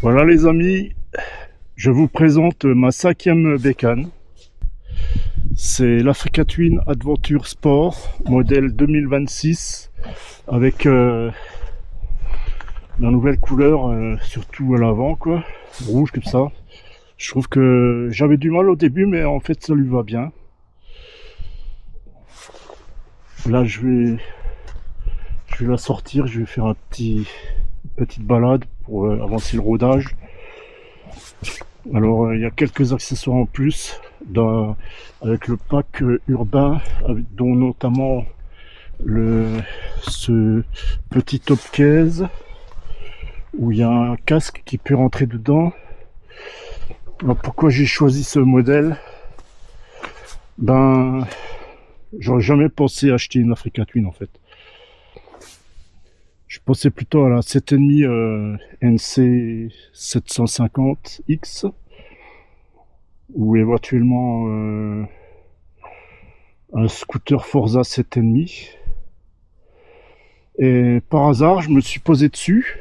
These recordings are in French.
Voilà les amis, je vous présente ma 5e bécane. C'est l'Africa Twin Adventure Sport, modèle 2026, avec la nouvelle couleur, surtout à l'avant, quoi, rouge comme ça. Je trouve que j'avais du mal au début, mais en fait ça lui va bien. Là je vais la sortir, je vais faire une petite balade pour avancer le rodage. Alors il y a quelques accessoires en plus avec le pack urbain, dont notamment ce petit top case où il y a un casque qui peut rentrer dedans. Alors pourquoi j'ai choisi ce modèle? Ben, j'aurais jamais pensé acheter une Africa Twin en fait. Je pensais plutôt à la 7,5 NC 750X ou éventuellement un scooter Forza 7,5. Et par hasard, je me suis posé dessus.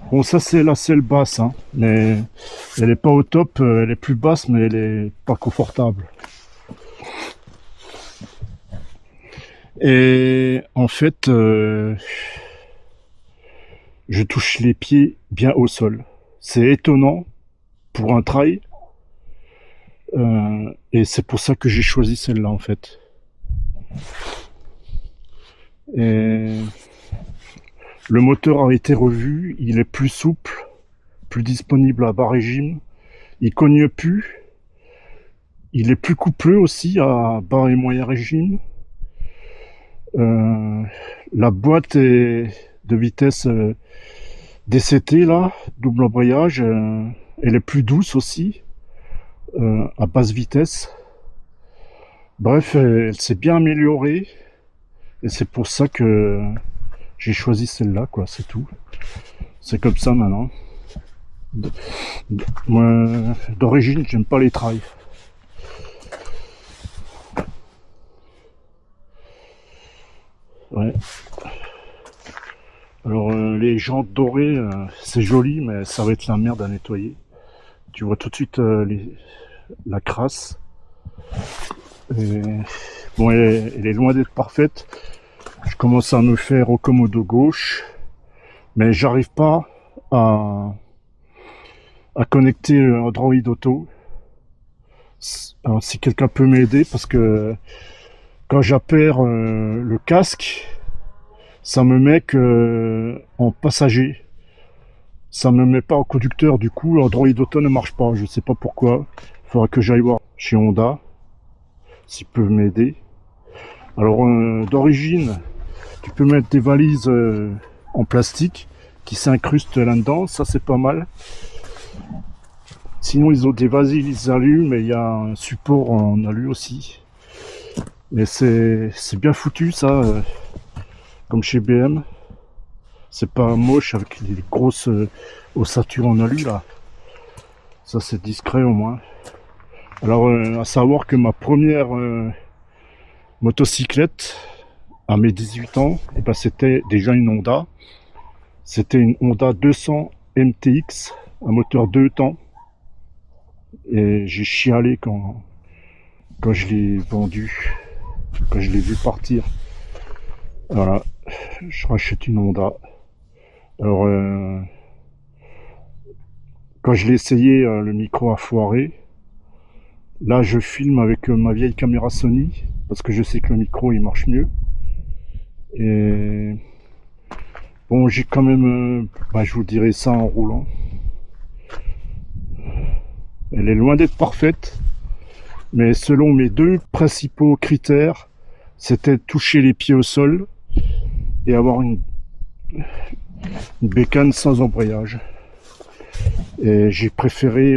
Bon, ça c'est la selle basse, hein, mais elle est pas au top, elle est plus basse, mais elle est pas confortable. Et en fait, je touche les pieds bien au sol. C'est étonnant pour un trail. Et c'est pour ça que j'ai choisi celle-là en fait. Et le moteur a été revu, il est plus souple, plus disponible à bas régime, il cogne plus, il est plus coupleux aussi à bas et moyen régime. La boîte de vitesse DCT là, double embrayage, elle est plus douce aussi, à basse vitesse. Bref, elle s'est bien améliorée et c'est pour ça que j'ai choisi celle-là, quoi, c'est tout. C'est comme ça maintenant. Moi, d'origine, j'aime pas les trails. Ouais. Alors les jantes dorées, c'est joli, mais ça va être la merde à nettoyer. Tu vois tout de suite la crasse. Et, bon, elle est loin d'être parfaite. Je commence à me faire au commodo gauche, mais j'arrive pas à connecter Android Auto. Alors, si quelqu'un peut m'aider, parce que quand j'appaire le casque, ça me met que en passager. Ça me met pas en conducteur, du coup Android Auto ne marche pas, je sais pas pourquoi. Il faudra que j'aille voir chez Honda, s'ils peuvent m'aider. Alors d'origine, tu peux mettre des valises en plastique qui s'incrustent là-dedans, ça c'est pas mal. Sinon ils ont des valises alu, mais il y a un support en alu aussi. Mais c'est bien foutu ça, comme chez BM. C'est pas moche avec les grosses ossatures en alu là. Ça c'est discret au moins. Alors à savoir que ma première motocyclette à mes 18 ans, et ben, c'était déjà une Honda. C'était une Honda 200 MTX, un moteur 2 temps. Et j'ai chialé quand je l'ai vendu, quand je l'ai vu partir. Voilà, je rachète une Honda. Alors, quand je l'ai essayé, le micro a foiré. Là, je filme avec ma vieille caméra Sony, parce que je sais que le micro, il marche mieux. Et bon, j'ai quand même, je vous dirai ça en roulant. Elle est loin d'être parfaite, mais selon mes deux principaux critères, c'était toucher les pieds au sol et avoir une bécane sans embrayage. Et j'ai préféré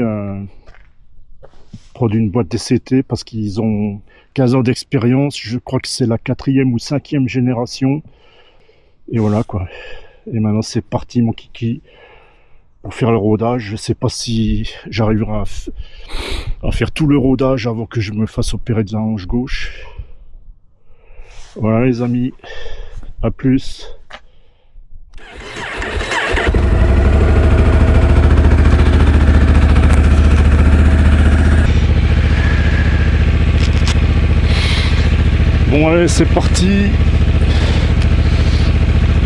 prendre une boîte DCT parce qu'ils ont 15 ans d'expérience. Je crois que c'est la 4e ou 5e génération. Et voilà quoi. Et maintenant c'est parti mon kiki pour faire le rodage. Je sais pas si j'arriverai à faire tout le rodage avant que je me fasse opérer de la hanche gauche. Voilà les amis, à plus. Bon allez, c'est parti.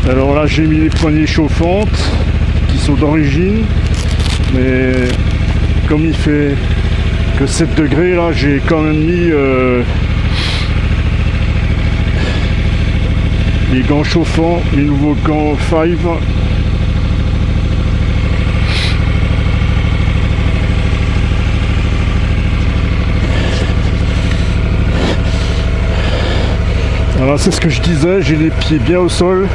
Alors là j'ai mis les poignées chauffantes qui sont d'origine, mais comme il fait que 7 degrés là, j'ai quand même mis les gants chauffants, les nouveaux gants 5. Voilà, c'est ce que je disais, j'ai les pieds bien au sol.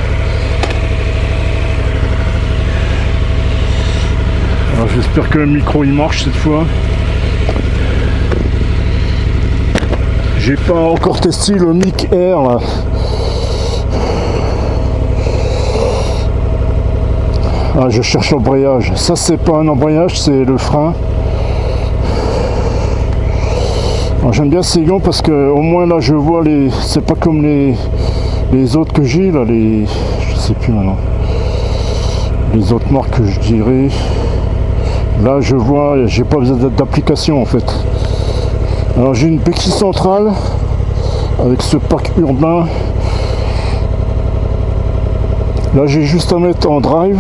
Alors j'espère que le micro il marche cette fois. J'ai pas encore testé le mic Air là. Ah, je cherche l'embrayage. Ça c'est pas un embrayage, c'est le frein. J'aime bien ces gants parce que au moins là je vois les. C'est pas comme les autres que j'ai là, les. Je sais plus maintenant. Les autres marques que je dirais. Là je vois, j'ai pas besoin d'application en fait. Alors j'ai une béquille centrale avec ce pack urbain. Là j'ai juste à mettre en drive.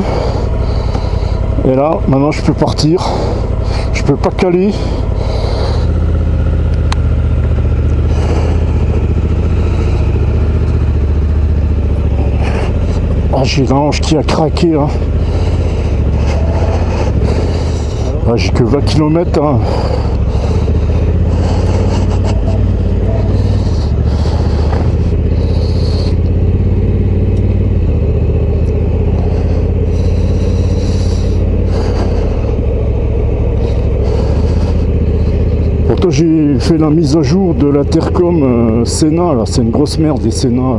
Et là maintenant je peux partir. Je peux pas caler. Ah, j'ai la hanche qui a craqué là. Ah, j'ai que 20 km hein. Pourtant j'ai fait la mise à jour de l'intercom Sénat là, c'est une grosse merde les Sénat.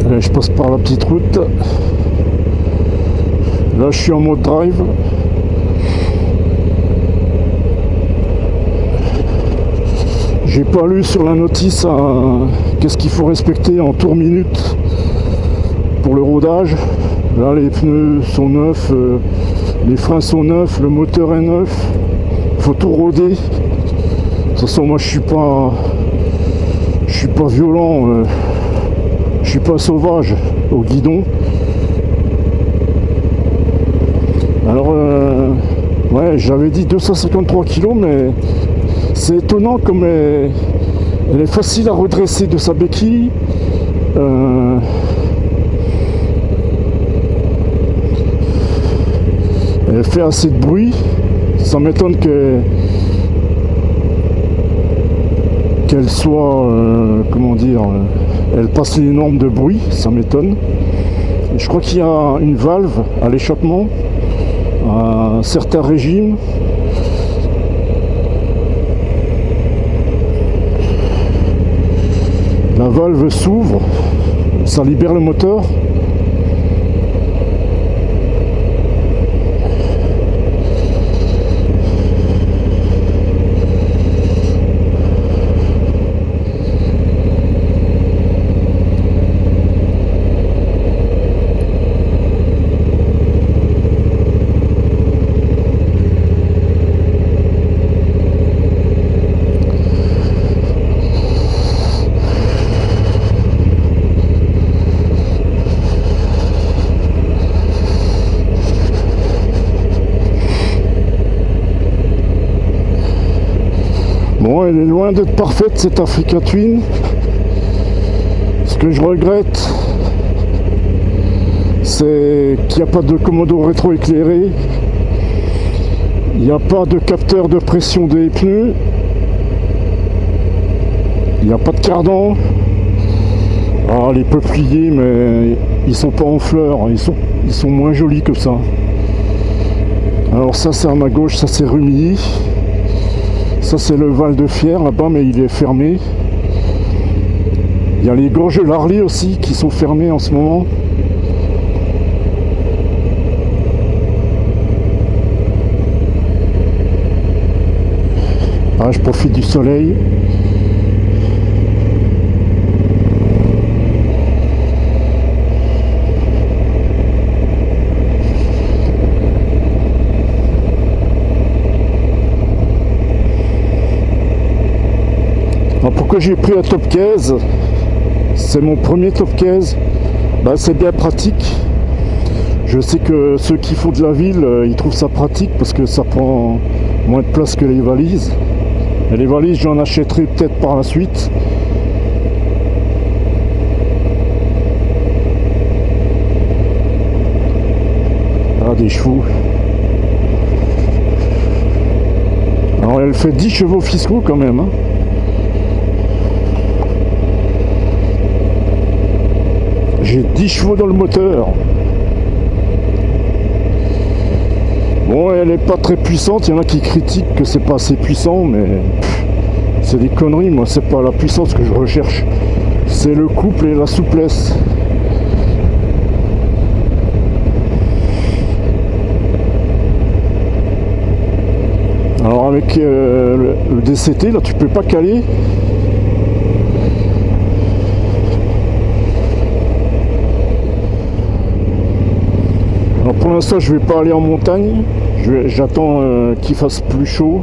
Allez, je passe par la petite route. Là je suis en mode drive. J'ai pas lu sur la notice qu'est-ce qu'il faut respecter en tour minute pour le rodage. Là les pneus sont neufs, les freins sont neufs, le moteur est neuf. Il faut tout roder. De toute façon moi je suis pas violent, je suis pas sauvage au guidon. Alors ouais, j'avais dit 253 kg, mais c'est étonnant comme elle est facile à redresser de sa béquille. Elle fait assez de bruit. Ça m'étonne qu'elle soit, comment dire, elle passe les normes de bruit, ça m'étonne. Je crois qu'il y a une valve à l'échappement, à un certain régime. La valve s'ouvre, ça libère le moteur. Bon, elle est loin d'être parfaite cette Africa Twin. Ce que je regrette, c'est qu'il n'y a pas de commodo rétroéclairé. Il n'y a pas de capteur de pression des pneus. Il n'y a pas de cardan. Ah, les peupliers, mais ils sont pas en fleurs. Ils sont moins jolis que ça. Alors ça c'est à ma gauche, ça c'est Rumilly. Ça c'est le Val de Fier là-bas, mais il est fermé. Il y a les gorges de l'Arly aussi qui sont fermées en ce moment. Ah, je profite du soleil. que j'ai pris un top 15, c'est mon premier top 15, bah, c'est bien pratique. Je sais que ceux qui font de la ville, ils trouvent ça pratique parce que ça prend moins de place que les valises. Et les valises, j'en achèterai peut-être par la suite. Ah, des chevaux. Alors elle fait 10 chevaux fiscaux quand même, hein. J'ai 10 chevaux dans le moteur. Bon, elle est pas très puissante, il y en a qui critiquent que c'est pas assez puissant, mais c'est des conneries. Moi, c'est pas la puissance que je recherche, c'est le couple et la souplesse. Alors avec le DCT, là tu peux pas caler. Alors pour l'instant je vais pas aller en montagne, j'attends qu'il fasse plus chaud.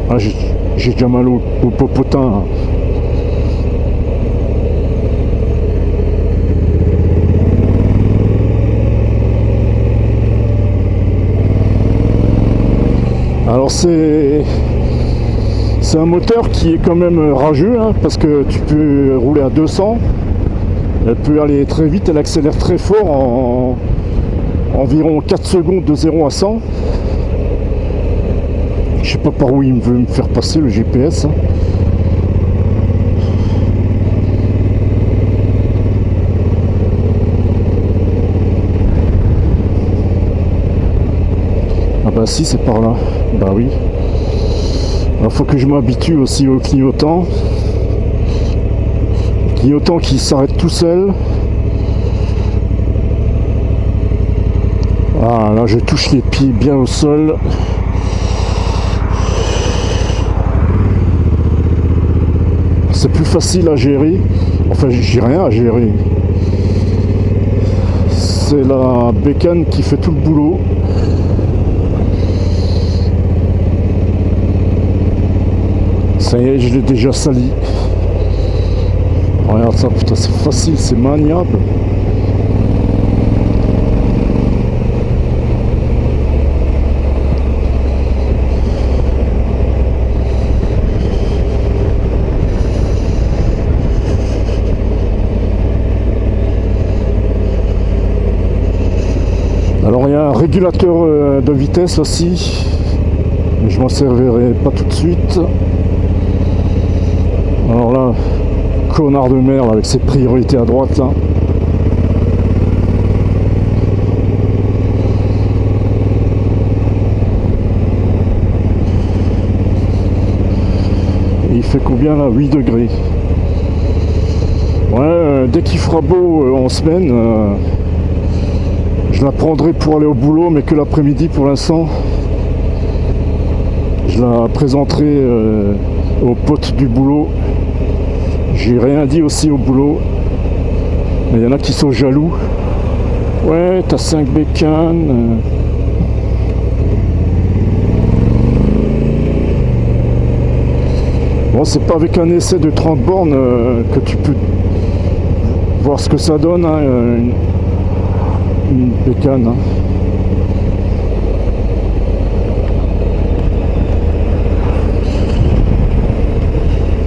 Ah, j'ai déjà mal au popotin, hein. Alors c'est un moteur qui est quand même rageux, hein, parce que tu peux rouler à 200, elle peut aller très vite, elle accélère très fort en environ 4 secondes de 0 à 100. Je sais pas par où il veut me faire passer le GPS, hein. Ah bah si, c'est par là. Bah oui. Il faut que je m'habitue aussi au clignotant. Clignotant qui s'arrête tout seul. Ah là je touche les pieds bien au sol. C'est plus facile à gérer. Enfin j'ai rien à gérer. C'est la bécane qui fait tout le boulot. Ça y est, je l'ai déjà sali. Regarde ça, putain, c'est facile, c'est maniable. Alors il y a un régulateur de vitesse aussi, mais je m'en servirai pas tout de suite. Alors là, connard de merde avec ses priorités à droite là. Et il fait combien là? 8 degrés. Ouais, dès qu'il fera beau en semaine, je la prendrai pour aller au boulot, mais que l'après-midi pour l'instant. Je la présenterai aux potes du boulot. J'ai rien dit aussi au boulot. Il y en a qui sont jaloux. Ouais, t'as 5 bécanes. Bon, c'est pas avec un essai de 30 bornes que tu peux voir ce que ça donne, hein, une bécane. Hein.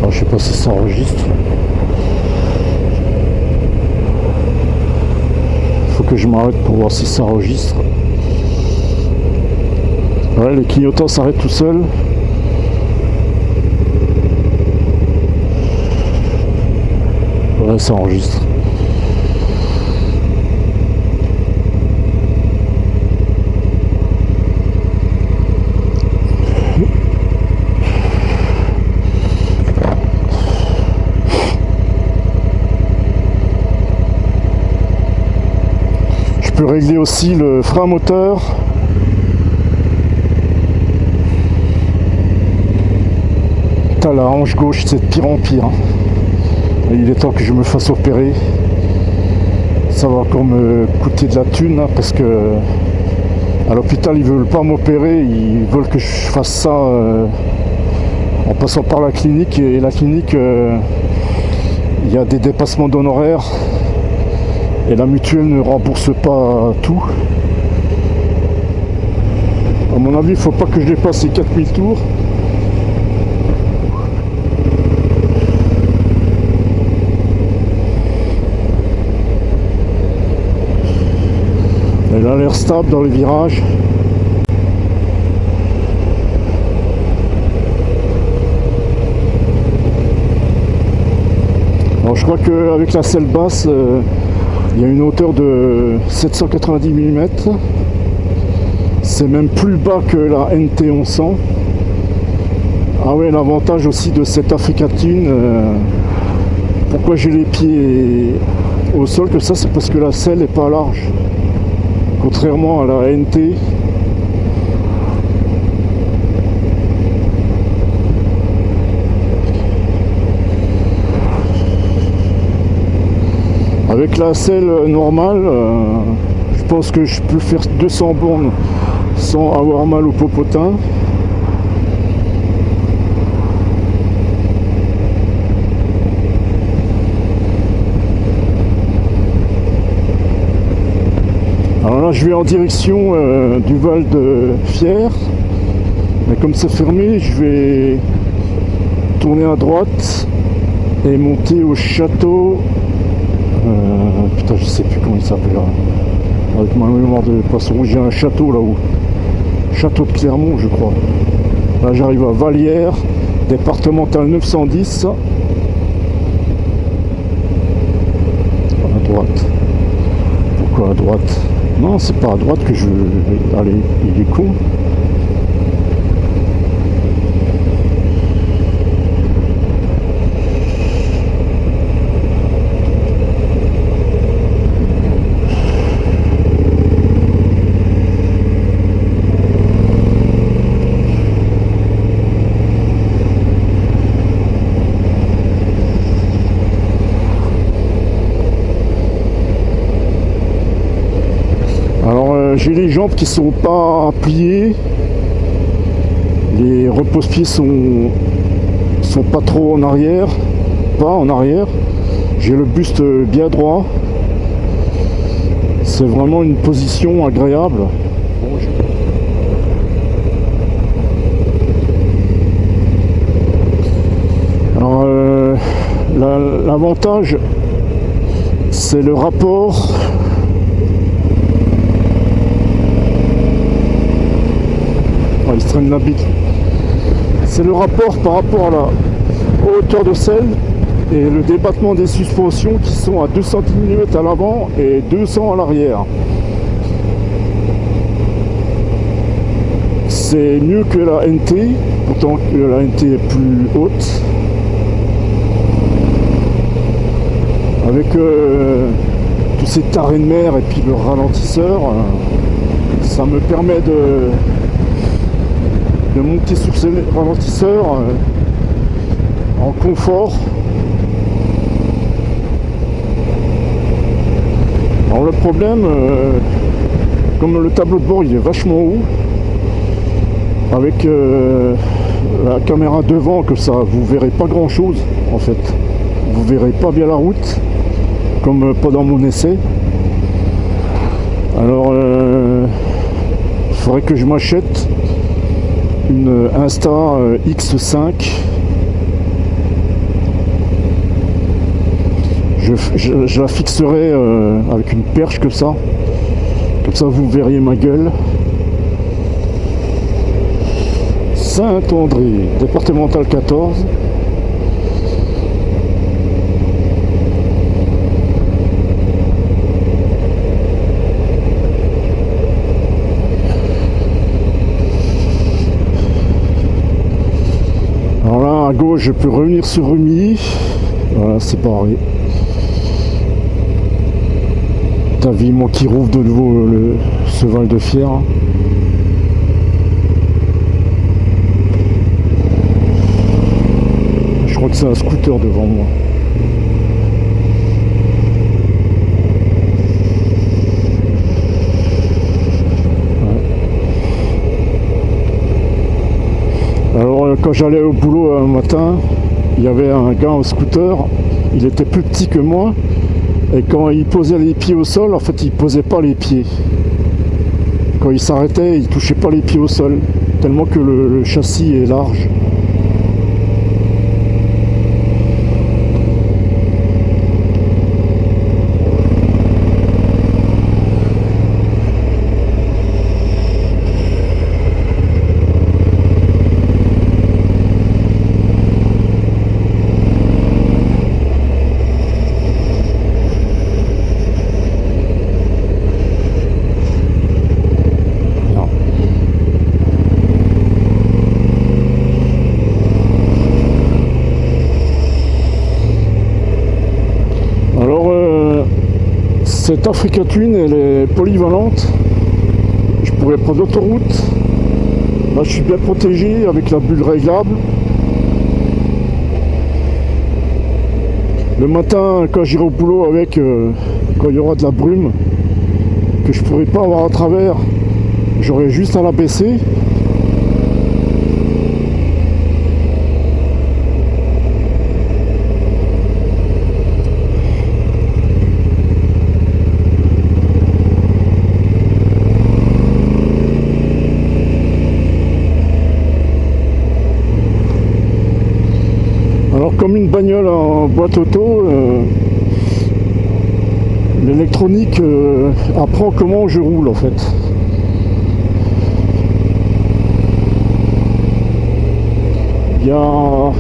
Alors, je sais pas si ça enregistre. Faut que je m'arrête pour voir si ça enregistre. Ouais, les clignotants s'arrêtent tout seuls. Ouais, ça enregistre. Je peux régler aussi le frein moteur. Putain, la hanche gauche, c'est de pire en pire. Et il est temps que je me fasse opérer. Ça va encore me coûter de la thune, hein, parce que à l'hôpital ils veulent pas m'opérer, ils veulent que je fasse ça en passant par la clinique, et la clinique, il y a des dépassements d'honoraires et la mutuelle ne rembourse pas tout. À mon avis, il ne faut pas que je dépasse les 4000 tours. Elle a l'air stable dans les virages. Alors je crois qu'avec la selle basse, il y a une hauteur de 790 mm. C'est même plus bas que la NT 1100. Ah ouais, l'avantage aussi de cette Africa Twin, pourquoi j'ai les pieds au sol que ça, c'est parce que la selle n'est pas large. Contrairement à la NT. Avec la selle normale, je pense que je peux faire 200 bornes sans avoir mal au popotin. Alors là, je vais en direction du Val de Fier, mais comme c'est fermé, je vais tourner à droite et monter au château. Putain, je sais plus comment il s'appelle là. Avec ma mémoire de poisson, j'ai un château là-haut. Château de Clermont, je crois. Là, j'arrive à Vallières, départemental 910. À droite. Pourquoi à droite? Non, c'est pas à droite que je vais aller. Il est con. J'ai les jambes qui sont pas pliées, les repose-pieds sont pas trop en arrière, j'ai le buste bien droit, c'est vraiment une position agréable. Alors l'avantage, c'est le rapport il se traîne la bite. C'est le rapport par rapport à la hauteur de selle et le débattement des suspensions qui sont à 2 cm à l'avant et 200 à l'arrière. C'est mieux que la NT, pourtant que la NT est plus haute. Avec tous ces tarés de mer et puis le ralentisseur, ça me permet de monter sur ces ralentisseurs en confort. Alors le problème, comme le tableau de bord il est vachement haut, avec la caméra devant, que ça vous verrez pas grand chose en fait, vous verrez pas bien la route comme pendant mon essai. Alors il faudrait que je m'achète une Insta X5. Je la fixerai avec une perche comme ça vous verriez ma gueule. Saint-André, départemental 14. Alors là, à gauche, je peux revenir sur Rumi. Voilà, c'est pareil. T'as vu, moi qui rouvre de nouveau ce Val de Fier. Je crois que c'est un scooter devant moi. quand j'allais au boulot un matin, il y avait un gars en scooter, il était plus petit que moi, et quand il posait les pieds au sol, en fait il posait pas les pieds. Quand il s'arrêtait, il touchait pas les pieds au sol, tellement que le châssis est large. Cette Africa Twin, elle est polyvalente. Je pourrais prendre l'autoroute. Là, je suis bien protégé avec la bulle réglable. Le matin, quand j'irai au boulot avec, quand il y aura de la brume, que je pourrais pas avoir à travers, j'aurai juste à la baisser. Alors comme une bagnole en boîte auto, l'électronique apprend comment je roule en fait. Il y a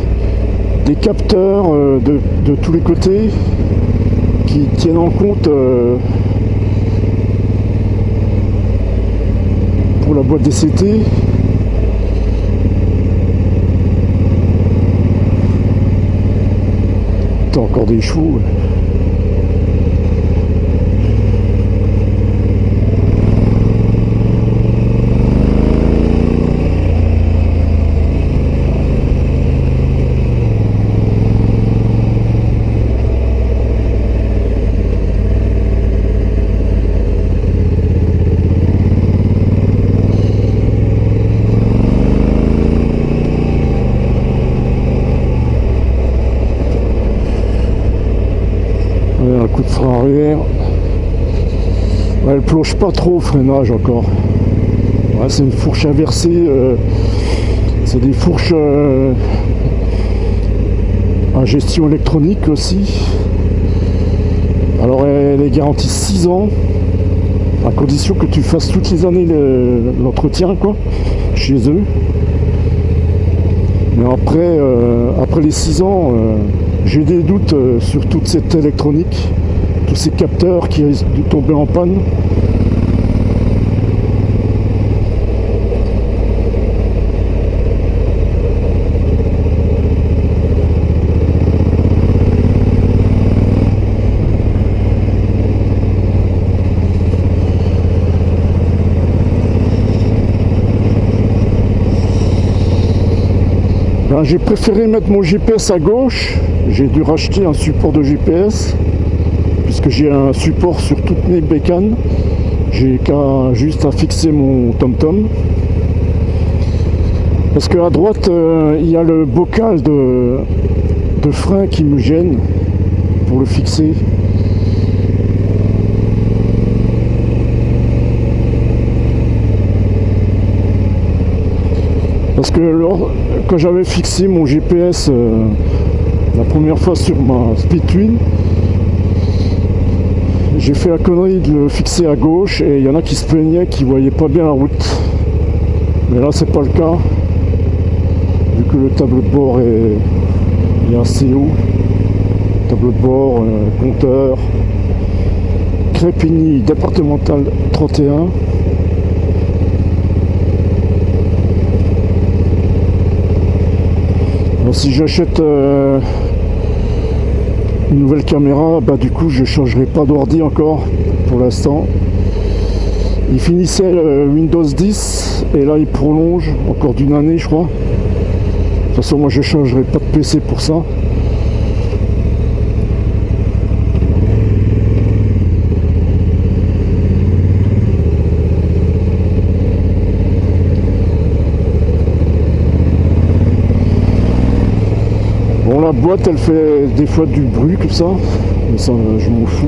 des capteurs de tous les côtés qui tiennent en compte pour la boîte DCT. Encore des chevaux. Un coup de frein arrière. Ouais, elle plonge pas trop au freinage encore. Ouais, c'est une fourche inversée. C'est des fourches à gestion électronique aussi. Alors elle est garantie 6 ans, à condition que tu fasses toutes les années l'entretien quoi, chez eux. Mais après les 6 ans, j'ai des doutes sur toute cette électronique, tous ces capteurs qui risquent de tomber en panne. Ben, j'ai préféré mettre mon GPS à gauche. J'ai dû racheter un support de GPS puisque j'ai un support sur toutes mes bécanes. J'ai qu'à juste à fixer mon tom-tom. Parce qu'à droite, il y a le bocal de frein qui me gêne pour le fixer. Parce que quand j'avais fixé mon GPS la première fois sur ma Speed Twin, j'ai fait la connerie de le fixer à gauche et il y en a qui se plaignaient qui voyaient pas bien la route. Mais là c'est pas le cas, vu que le tableau de bord est assez haut. Tableau de bord, compteur, Crépigny départemental 31. Alors, si j'achète une nouvelle caméra, bah du coup je changerai pas d'ordi encore pour l'instant. Il finissait Windows 10 et là il prolonge encore d'une année je crois. De toute façon moi je changerai pas de PC pour ça. boîte elle fait des fois du bruit comme ça, mais ça je m'en fous.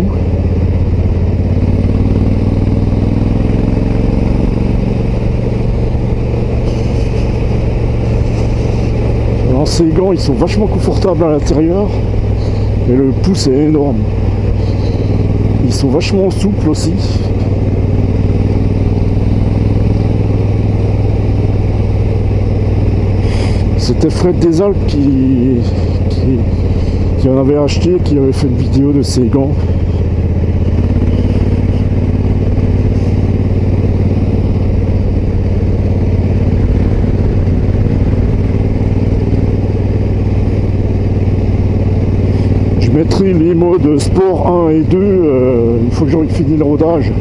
Alors ces gants ils sont vachement confortables à l'intérieur et le pouce est énorme. Ils sont vachement souples aussi. C'était Fred des Alpes qui en avait acheté, qui avait fait une vidéo de ces gants. Je mettrai les modes sport 1 et 2 une fois que j'aurai fini le rodage.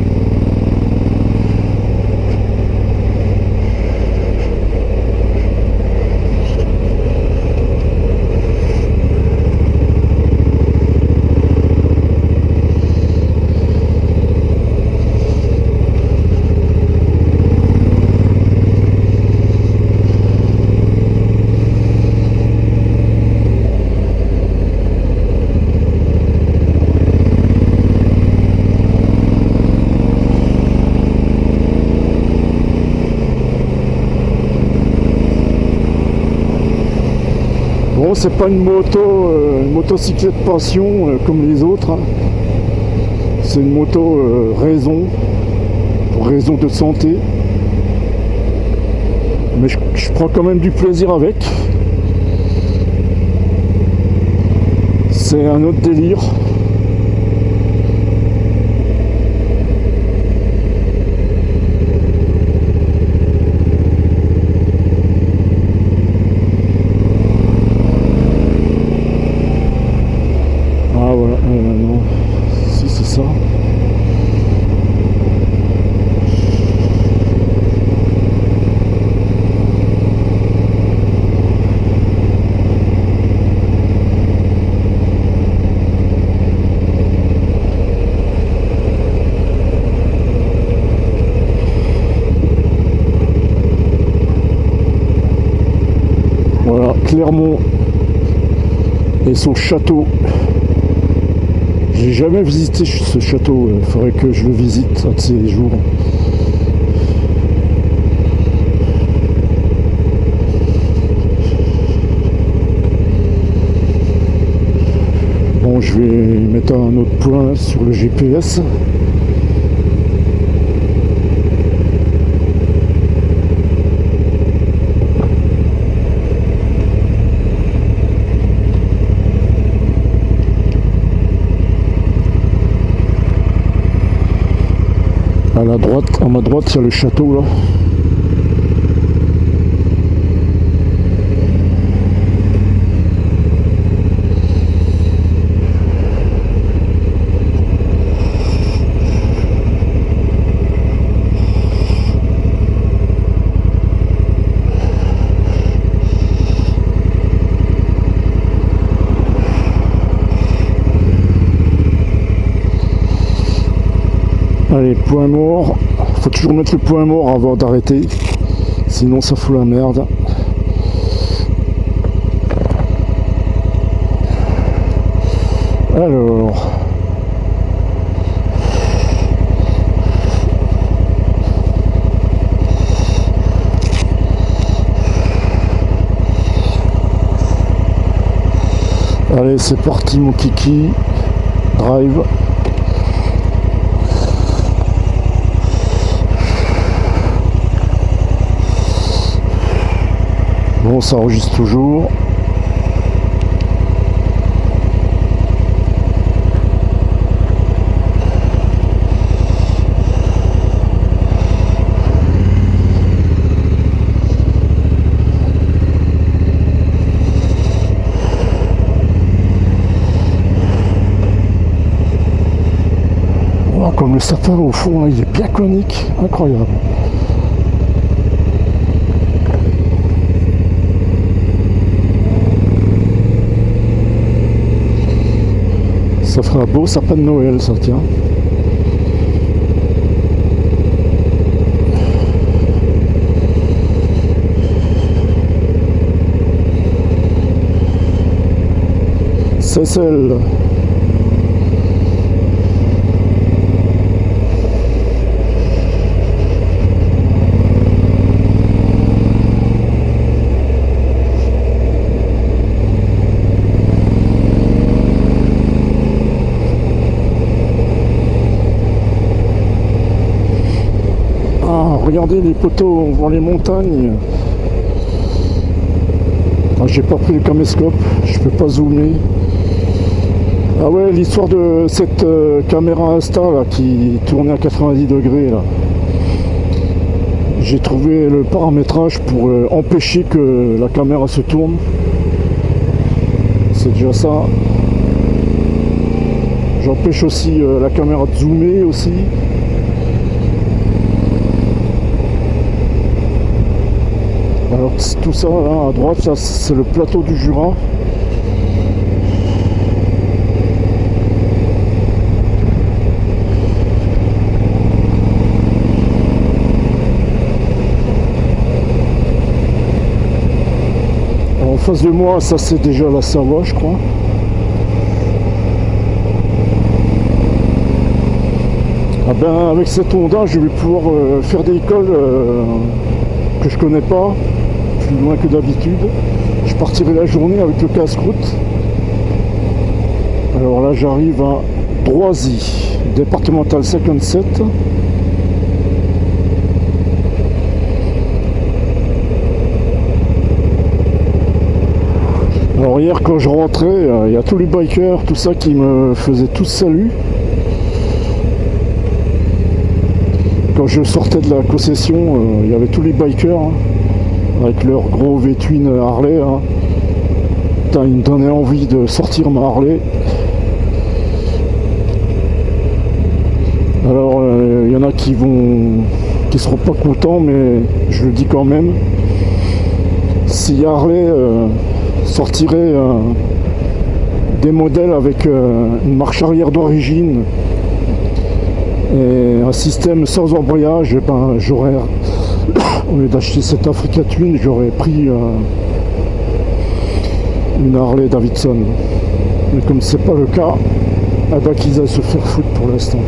Bon, c'est pas une motocyclette passion comme les autres. Hein. C'est une moto pour raison de santé. Mais je prends quand même du plaisir avec. C'est un autre délire. Non, si c'est ça. Voilà, Clermont et son château. J'ai jamais visité ce château, il faudrait que je le visite un de ces jours. Bon, je vais mettre un autre point sur le GPS. À ma droite, il y a le château là. Allez, point mort. Faut toujours mettre le point mort avant d'arrêter. Sinon ça fout la merde. Alors. Allez, c'est parti mon kiki. Drive. Bon, ça enregistre toujours. Voilà, comme le sapin au fond, là, il est bien conique, incroyable. Ça fera un beau sapin de Noël, ça tient. Seyssel. Ah, regardez les poteaux, on voit les montagnes. Ah, j'ai pas pris le caméscope, je peux pas zoomer. Ah ouais, l'histoire de cette caméra Insta là, qui tournait à 90 degrés là. J'ai trouvé le paramétrage pour empêcher que la caméra se tourne. C'est déjà ça. J'empêche aussi la caméra de zoomer aussi. Alors tout ça là à droite, ça c'est le plateau du Jura. En face de moi, ça c'est déjà la Savoie, je crois. Ah ben avec cette Honda, je vais pouvoir faire des écoles que je connais pas, plus loin que d'habitude. Je partirai la journée avec le casse-croûte. Alors là, j'arrive à Droisy, départemental 57. Alors hier, quand je rentrais, il y a tous les bikers, tout ça qui me faisaient tous salut. Quand je sortais de la concession, il y avait tous les bikers hein, avec leurs gros V-twin Harley. Hein. Putain, ils me donnaient envie de sortir ma Harley. Alors, il y en a qui seront pas contents, mais je le dis quand même. Si Harley sortirait des modèles avec une marche arrière d'origine et un système sans embrayage, ben, j'aurais, au lieu d'acheter cette Africa Twin, j'aurais pris une Harley Davidson. Mais comme c'est pas le cas, eh ben, qu'ils aillent se faire foutre pour l'instant.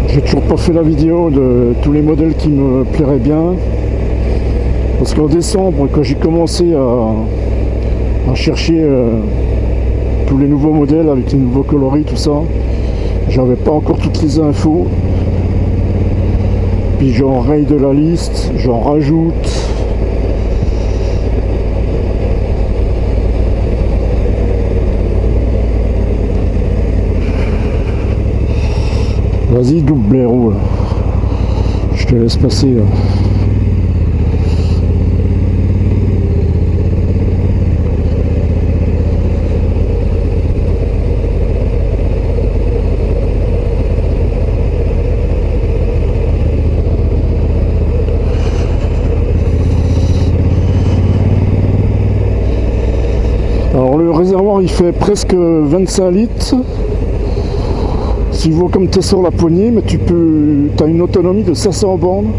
J'ai toujours pas fait la vidéo de tous les modèles qui me plairaient bien. Parce qu'en décembre, quand j'ai commencé à chercher tous les nouveaux modèles avec les nouveaux coloris, tout ça, j'avais pas encore toutes les infos. Puis j'en raye de la liste, j'en rajoute. Vas-y, double blaireau, là. Je te laisse passer, là. Alors le réservoir il fait presque 25 litres. Si vous comme tu es sur la poignée, mais tu as une autonomie de 500 bornes.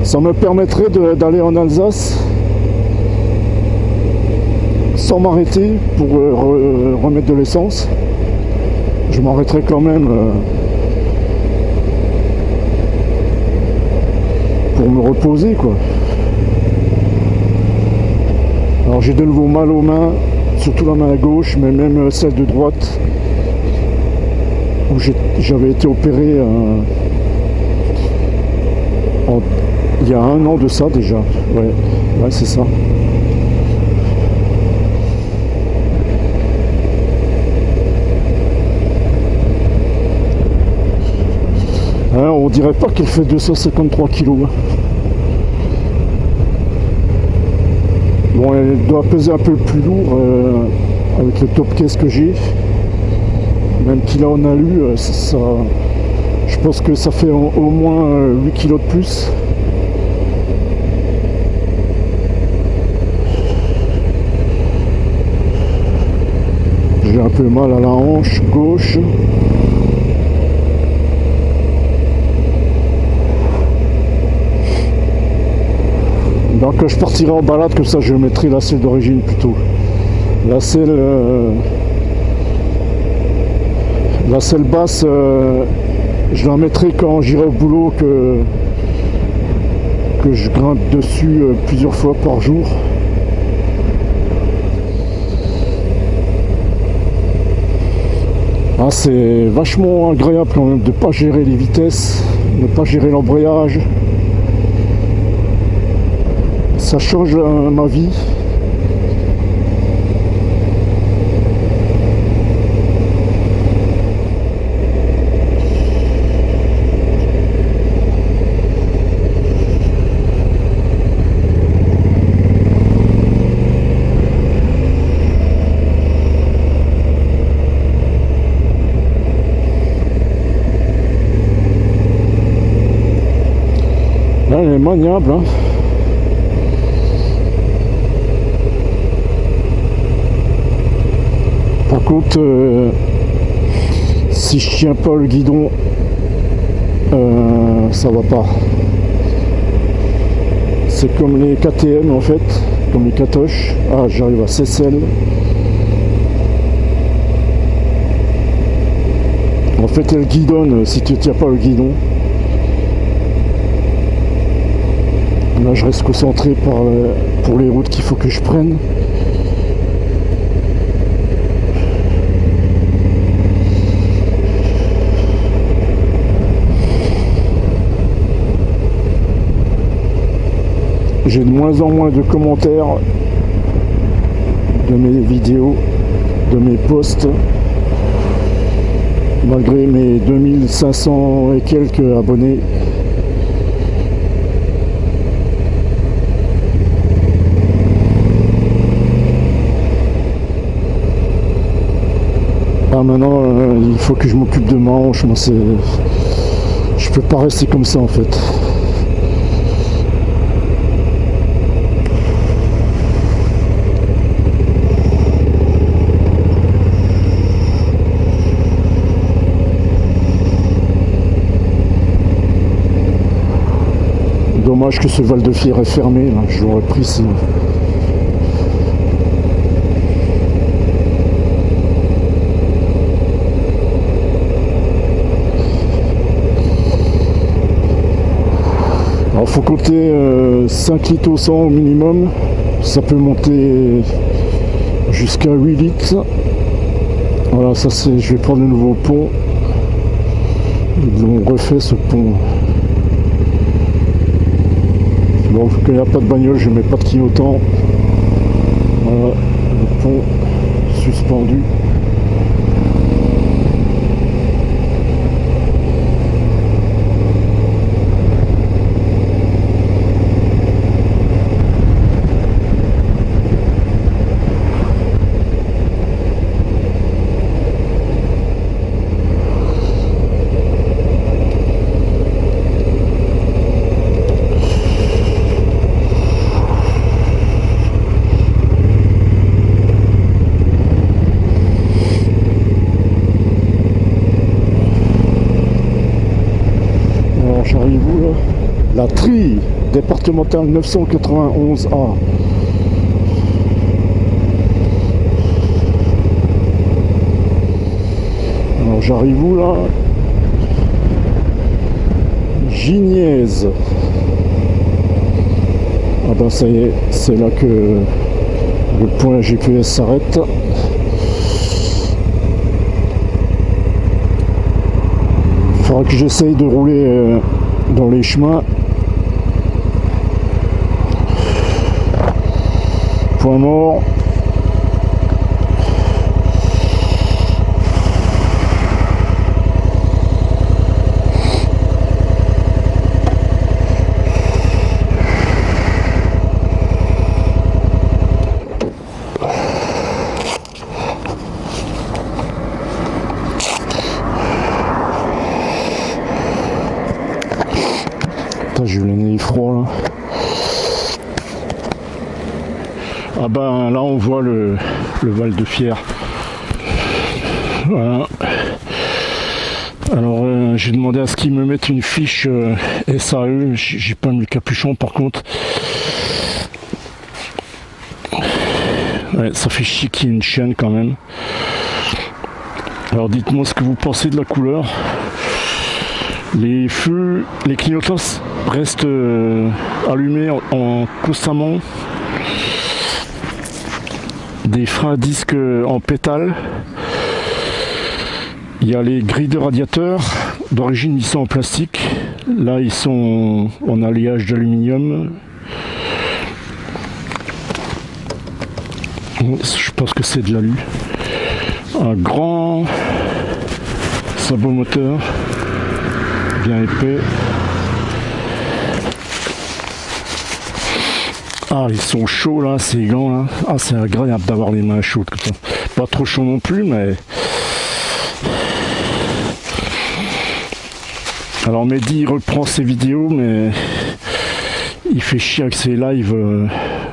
Ça me permettrait d'aller en Alsace sans m'arrêter pour remettre de l'essence. Je m'arrêterai quand même pour me reposer quoi. Alors j'ai de nouveau mal aux mains, surtout la main gauche, mais même celle de droite, où j'avais été opéré il y a 1 an de ça déjà. Ouais, c'est ça. Hein, on dirait pas qu'elle fait 253 kilos. Bon, elle doit peser un peu plus lourd avec le top case que j'ai. Même qu'il en a lu, ça, je pense que ça fait au moins 8 kilos de plus. J'ai un peu mal à la hanche gauche. Donc je partirai en balade, comme ça je mettrai la selle d'origine plutôt. La selle, basse, je la mettrai quand j'irai au boulot, que je grimpe dessus plusieurs fois par jour. Ah, c'est vachement agréable quand même de ne pas gérer les vitesses, de ne pas gérer l'embrayage. Ça change ma vie. Là, elle est maniable, hein. Par contre, si je tiens pas le guidon, ça va pas. C'est comme les KTM en fait, comme les Katoche. Ah, j'arrive à Seyssel. En fait, elle guidonne si tu tiens pas le guidon. Là, je reste concentré pour les routes qu'il faut que je prenne. J'ai de moins en moins de commentaires de mes vidéos, de mes posts, malgré mes 2500 et quelques abonnés. Ah, maintenant, il faut que je m'occupe de ma hanche. Moi, je peux pas rester comme ça en fait. Dommage que ce Val de Fière est fermé, là. Je l'aurais pris sinon. Alors faut compter 5 litres au 100 au minimum, ça peut monter jusqu'à 8 litres. Voilà, ça c'est, je vais prendre le nouveau pont. Ils ont refait ce pont. Bon, quand il n'y a pas de bagnole, je ne mets pas de clignotant. Voilà, le pont suspendu. J'arrive où là? La Trie, départementale 991A. Alors j'arrive où là? Gignaise. Ah ben ça y est, c'est là que le point GPS s'arrête. Il faudra que j'essaye de rouler dans les chemins. Point mort. J'ai eu le nez froid là. Ah ben là on voit le Val de Fière. Voilà. Alors j'ai demandé à ce qu'ils me mettent une fiche SAE. J'ai pas mis le capuchon par contre. Ouais, ça fait chier qu'il y ait une chaîne quand même. Alors dites-moi ce que vous pensez de la couleur. Les feux, les clignotants restent allumés constamment. Des freins à disque en pétale. Il y a les grilles de radiateur. D'origine, ils sont en plastique. Là, ils sont en alliage d'aluminium. Je pense que c'est de l'alu. Un grand sabot moteur, bien épais. Ah, ils sont chauds là, ces gants là. Ah, c'est agréable d'avoir les mains chaudes comme ça. Pas trop chaud non plus, mais... Alors Mehdi reprend ses vidéos, mais il fait chier avec ses lives.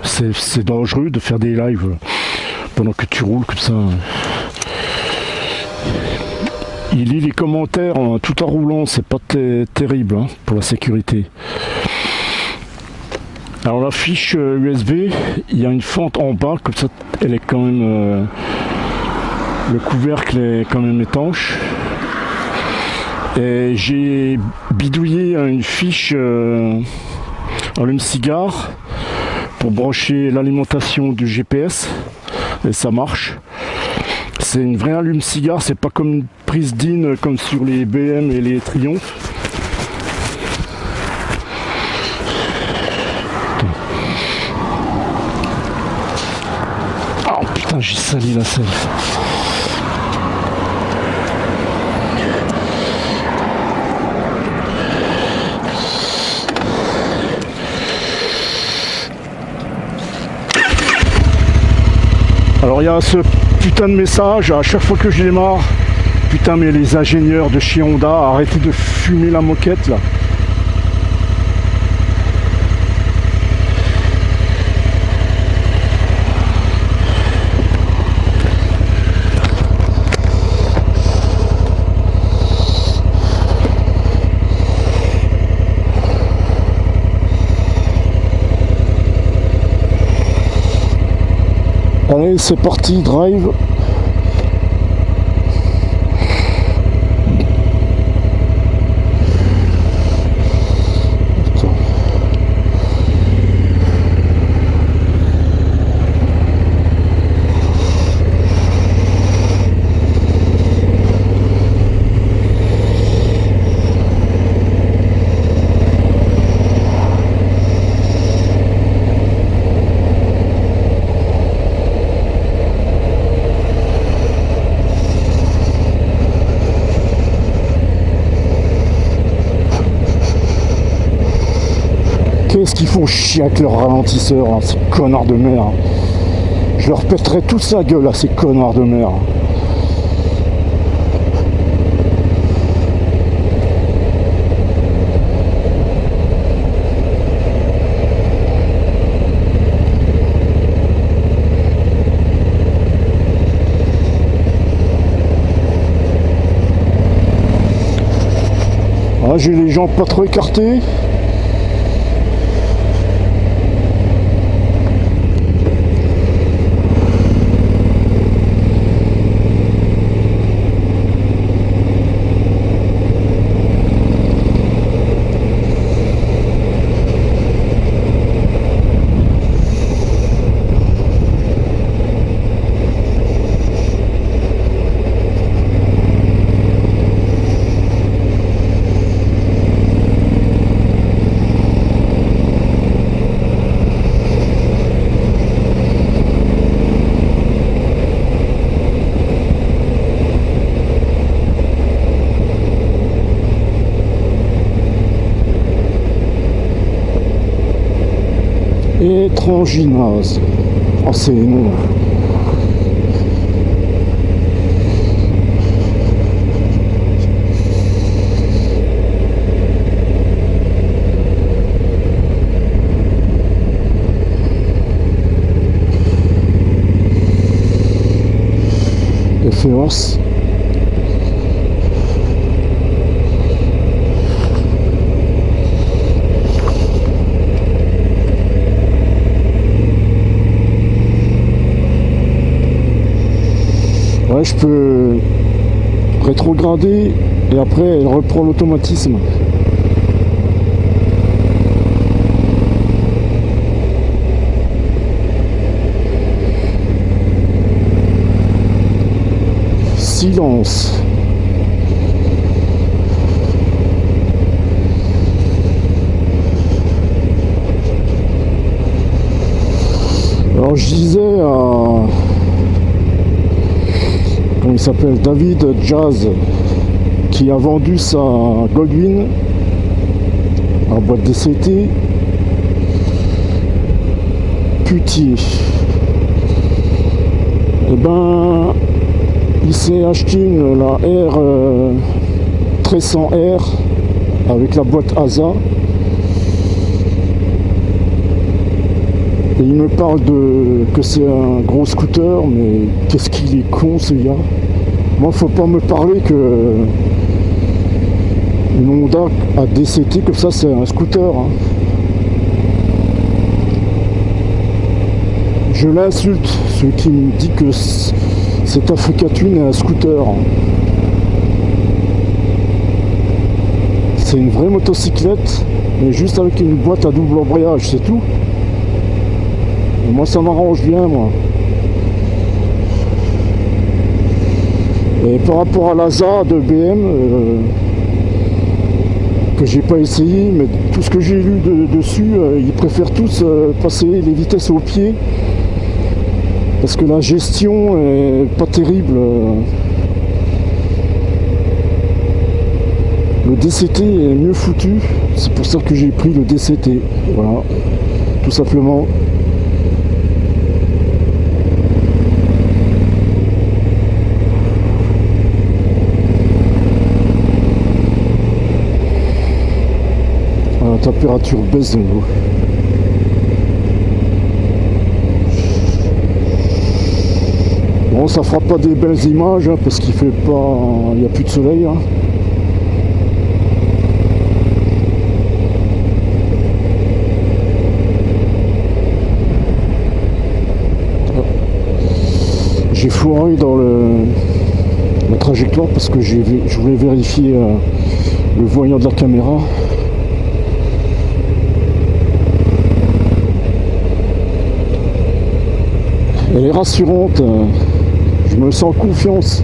C'est dangereux de faire des lives pendant que tu roules comme ça. Il lit les commentaires tout en roulant, c'est pas terrible hein, pour la sécurité. Alors la fiche USB, il y a une fente en bas, comme ça elle est quand même... le couvercle est quand même étanche. Et j'ai bidouillé une fiche allume-cigare pour brancher l'alimentation du GPS et ça marche. C'est une vraie allume-cigare, c'est pas comme une prise DIN comme sur les BM et les Triumph. Oh putain, j'ai sali la selle. Alors il y a ce putain de message à chaque fois que je démarre. Putain mais les ingénieurs de chez Honda, arrêtez de fumer la moquette là. Allez, c'est parti, drive. Qu'est-ce qu'ils font chier avec leurs ralentisseurs, hein, ces connards de merde. Je leur pèterai toute sa gueule à ces connards de merde. Ah, j'ai les jambes pas trop écartées. Étranginasse. Oh, c'est énorme. Référence. Ouais, je peux rétrograder et après elle reprend l'automatisme. Silence. Alors je disais à... Comment il s'appelle, David Jazz, qui a vendu sa Goldwyn en boîte DCT. Putier. Et ben, il s'est acheté la R 1300R avec la boîte ASA. Et il me parle que c'est un gros scooter, mais qu'est-ce qu'il est con ce gars. Moi, faut pas me parler que une Honda à DCT comme ça, c'est un scooter. Hein. Je l'insulte, celui qui me dit que cet Africa Twin est un scooter. C'est une vraie motocyclette, mais juste avec une boîte à double embrayage, c'est tout. Et moi, ça m'arrange bien, moi. Et par rapport à l'ASA de BM, que j'ai pas essayé, mais tout ce que j'ai lu dessus, ils préfèrent tous passer les vitesses au pied. Parce que la gestion est pas terrible. Le DCT est mieux foutu. C'est pour ça que j'ai pris le DCT. Voilà, tout simplement. La température baisse de nouveau. Bon, ça fera pas des belles images hein, parce qu'il fait pas, il n'y a plus de soleil. Hein. J'ai foiré dans la trajectoire parce que je voulais vérifier le voyant de la caméra. Elle est rassurante, je me sens confiance.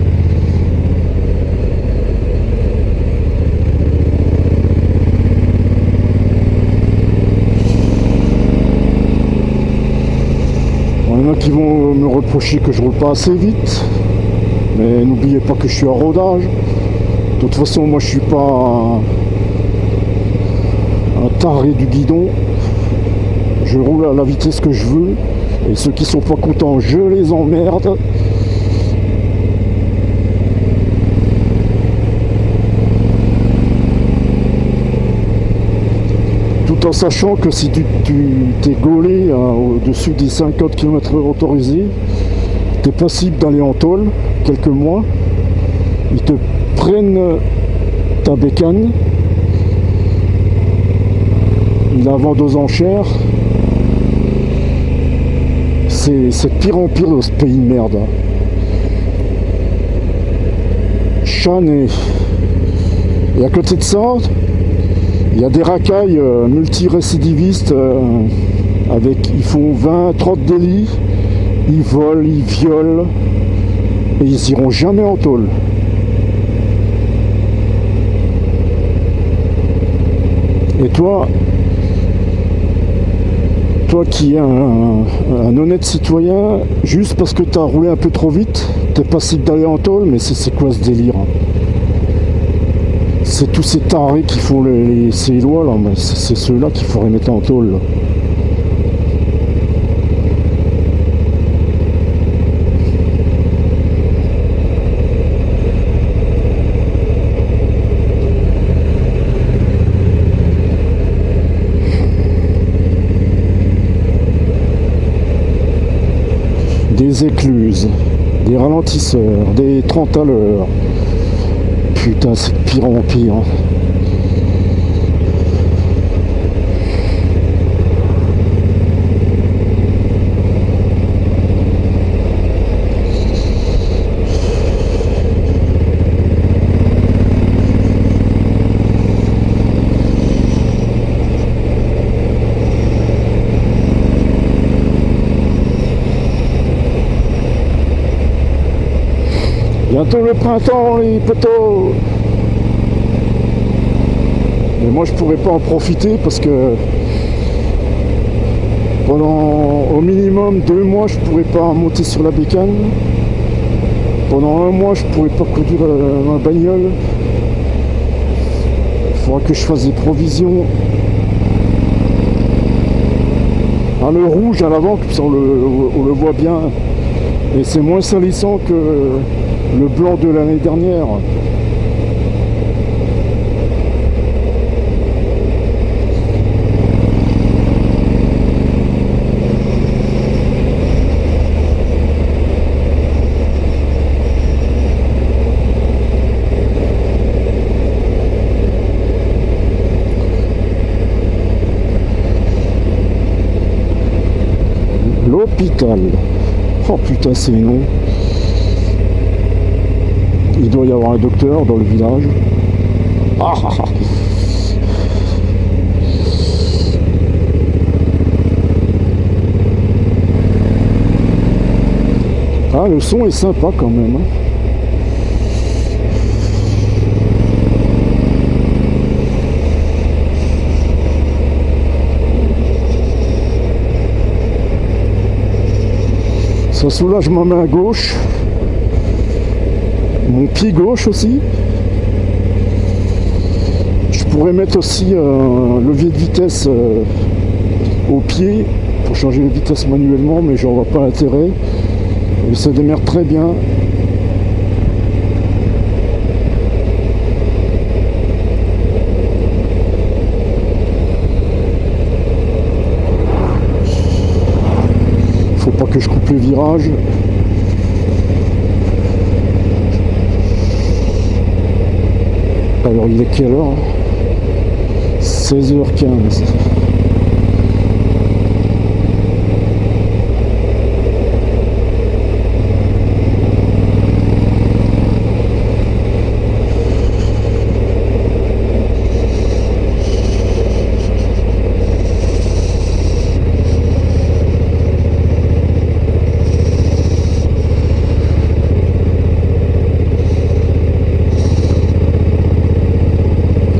Il y en a qui vont me reprocher que je roule pas assez vite, mais n'oubliez pas que je suis à rodage. De toute façon, moi je suis pas un taré du guidon. Je roule à la vitesse que je veux. Et ceux qui sont pas contents, je les emmerde. Tout en sachant que si tu t'es gaulé au-dessus des 50 km/h autorisés, tu es passible d'aller en tôle quelques mois. Ils te prennent ta bécane, ils la vendent aux enchères. C'est de pire en pire dans ce pays de merde. Chané. Et à côté de ça, il y a des racailles multirécidivistes ils font 20-30 délits, ils volent, ils violent et ils iront jamais en tôle. Et toi qui es un honnête citoyen, juste parce que tu as roulé un peu trop vite, t'es passible d'aller en tôle, mais c'est quoi ce délire? C'est tous ces tarés qui font ces lois là, mais c'est ceux-là qu'il faudrait mettre en tôle. Là. Des écluses, des ralentisseurs, des 30 à l'heure. Putain, c'est de pire en pire. Bientôt le printemps, les potos. Mais moi je pourrais pas en profiter parce que pendant au minimum 2 mois je pourrais pas monter sur la bécane. Pendant 1 mois je pourrais pas conduire ma bagnole. Il faudra que je fasse des provisions. Ah, le rouge à l'avant, comme ça on le voit bien. Et c'est moins salissant que le blanc de l'année dernière. L'hôpital. Oh putain, c'est long. Il doit y avoir un docteur dans le village. Ah, ah, ah. Ah, le son est sympa quand même. Hein. Ça soulage ma main gauche, mon pied gauche aussi. Je pourrais mettre aussi un levier de vitesse au pied pour changer de vitesse manuellement, mais j'en vois pas l'intérêt. Et ça démerde très bien. Faut pas que je coupe le virage. Alors il est quelle heure? 16h15.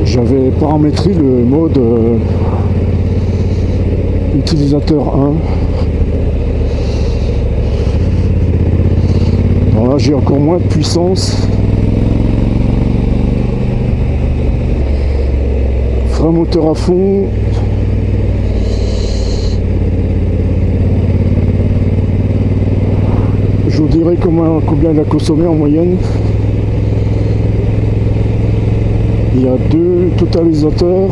J'avais paramétré le mode utilisateur 1. Alors là j'ai encore moins de puissance. Frein moteur à fond. Je vous dirai combien il a consommé en moyenne. Il y a 2 totalisateurs.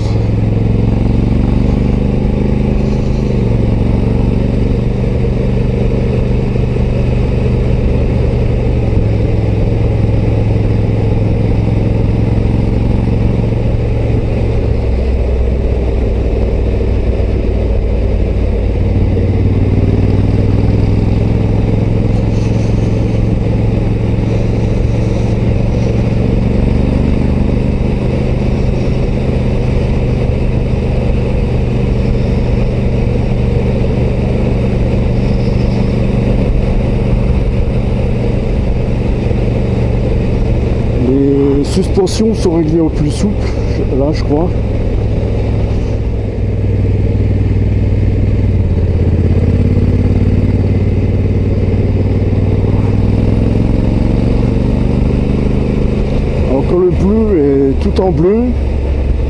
Les suspensions sont réglées au plus souple, là je crois. Alors quand le bleu est tout en bleu,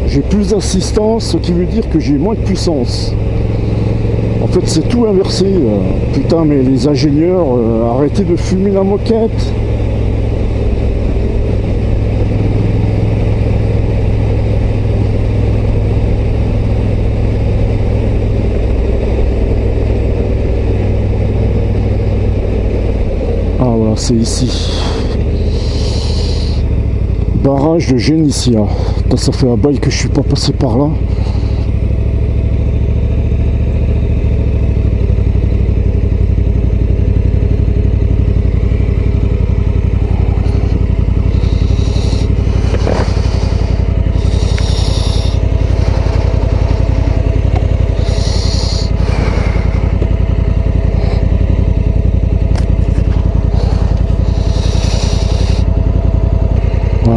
j'ai plus d'assistance, ce qui veut dire que j'ai moins de puissance. En fait c'est tout inversé. Putain mais les ingénieurs, arrêtez de fumer la moquette. Ah voilà, c'est ici. Barrage de Génissia. Ça fait un bail que je suis pas passé par là.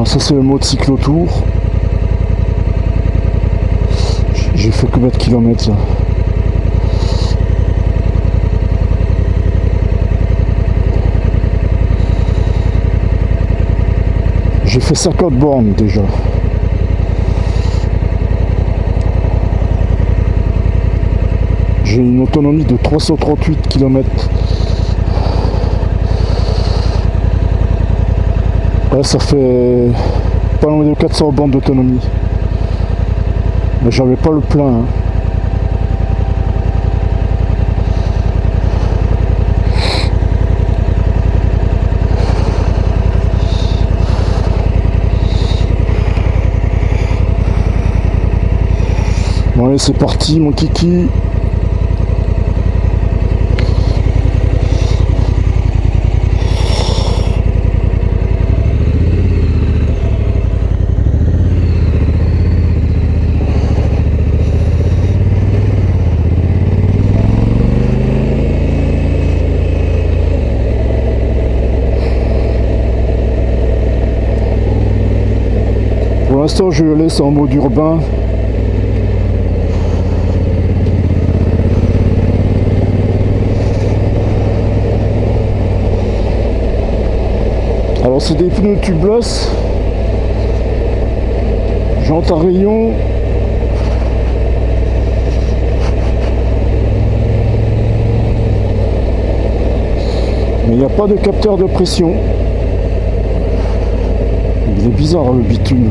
ça c'est le mode cyclotour. J'ai fait combien de kilomètres là? J'ai fait 50 bornes déjà. J'ai une autonomie de 338 km. Ouais, ça fait pas loin de 400 bornes d'autonomie. Mais j'avais pas le plein. Hein. Bon allez, c'est parti mon kiki. Pour l'instant, je le laisse en mode urbain. Alors, c'est des pneus tubeless. Jante à rayon. Mais il n'y a pas de capteur de pression. Il est bizarre le bitume.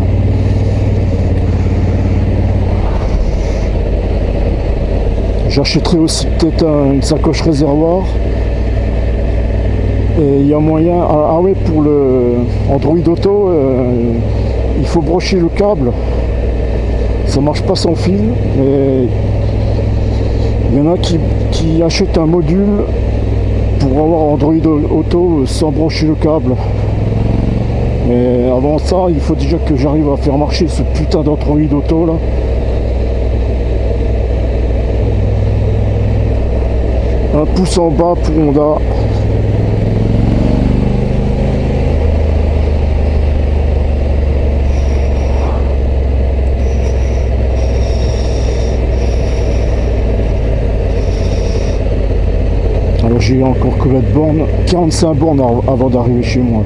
J'achèterai aussi peut-être une sacoche réservoir. Et il y a moyen... Ah oui, pour le Android Auto, il faut brocher le câble. Ça marche pas sans fil. Et il y en a qui achètent un module pour avoir Android Auto sans brocher le câble. Mais avant ça, il faut déjà que j'arrive à faire marcher ce putain d'Android Auto là. Un pouce en bas pour Honda. Alors j'ai encore combien de bornes? 45 bornes avant d'arriver chez moi.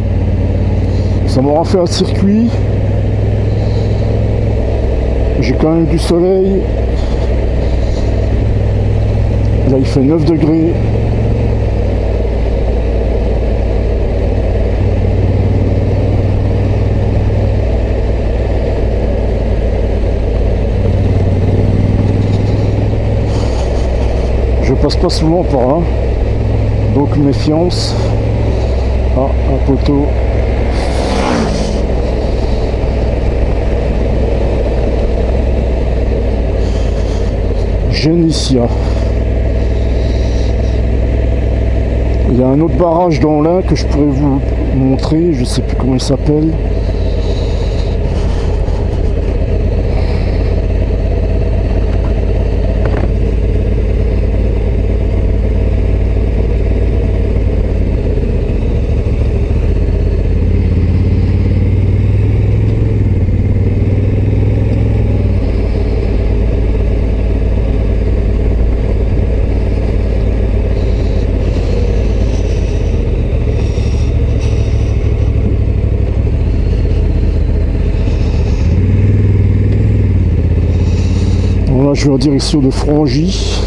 Ça m'aura fait un circuit. J'ai quand même du soleil. Là il fait 9 degrés. Je passe pas souvent par là. Donc méfiance. Ah, un poteau. Génitia. Il y a un autre barrage dans l'Ain que je pourrais vous montrer, je sais plus comment il s'appelle. Là, je vais en direction de Frangy.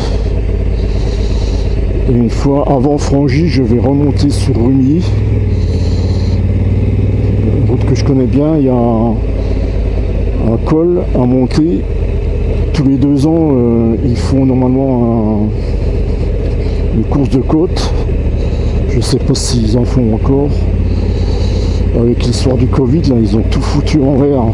Et une fois avant Frangy, je vais remonter sur Rugny. Une route que je connais bien, il y a un col à monter. Tous les 2 ans, ils font normalement une course de côte. Je ne sais pas s'ils en font encore. Avec l'histoire du Covid, là, ils ont tout foutu en l'air.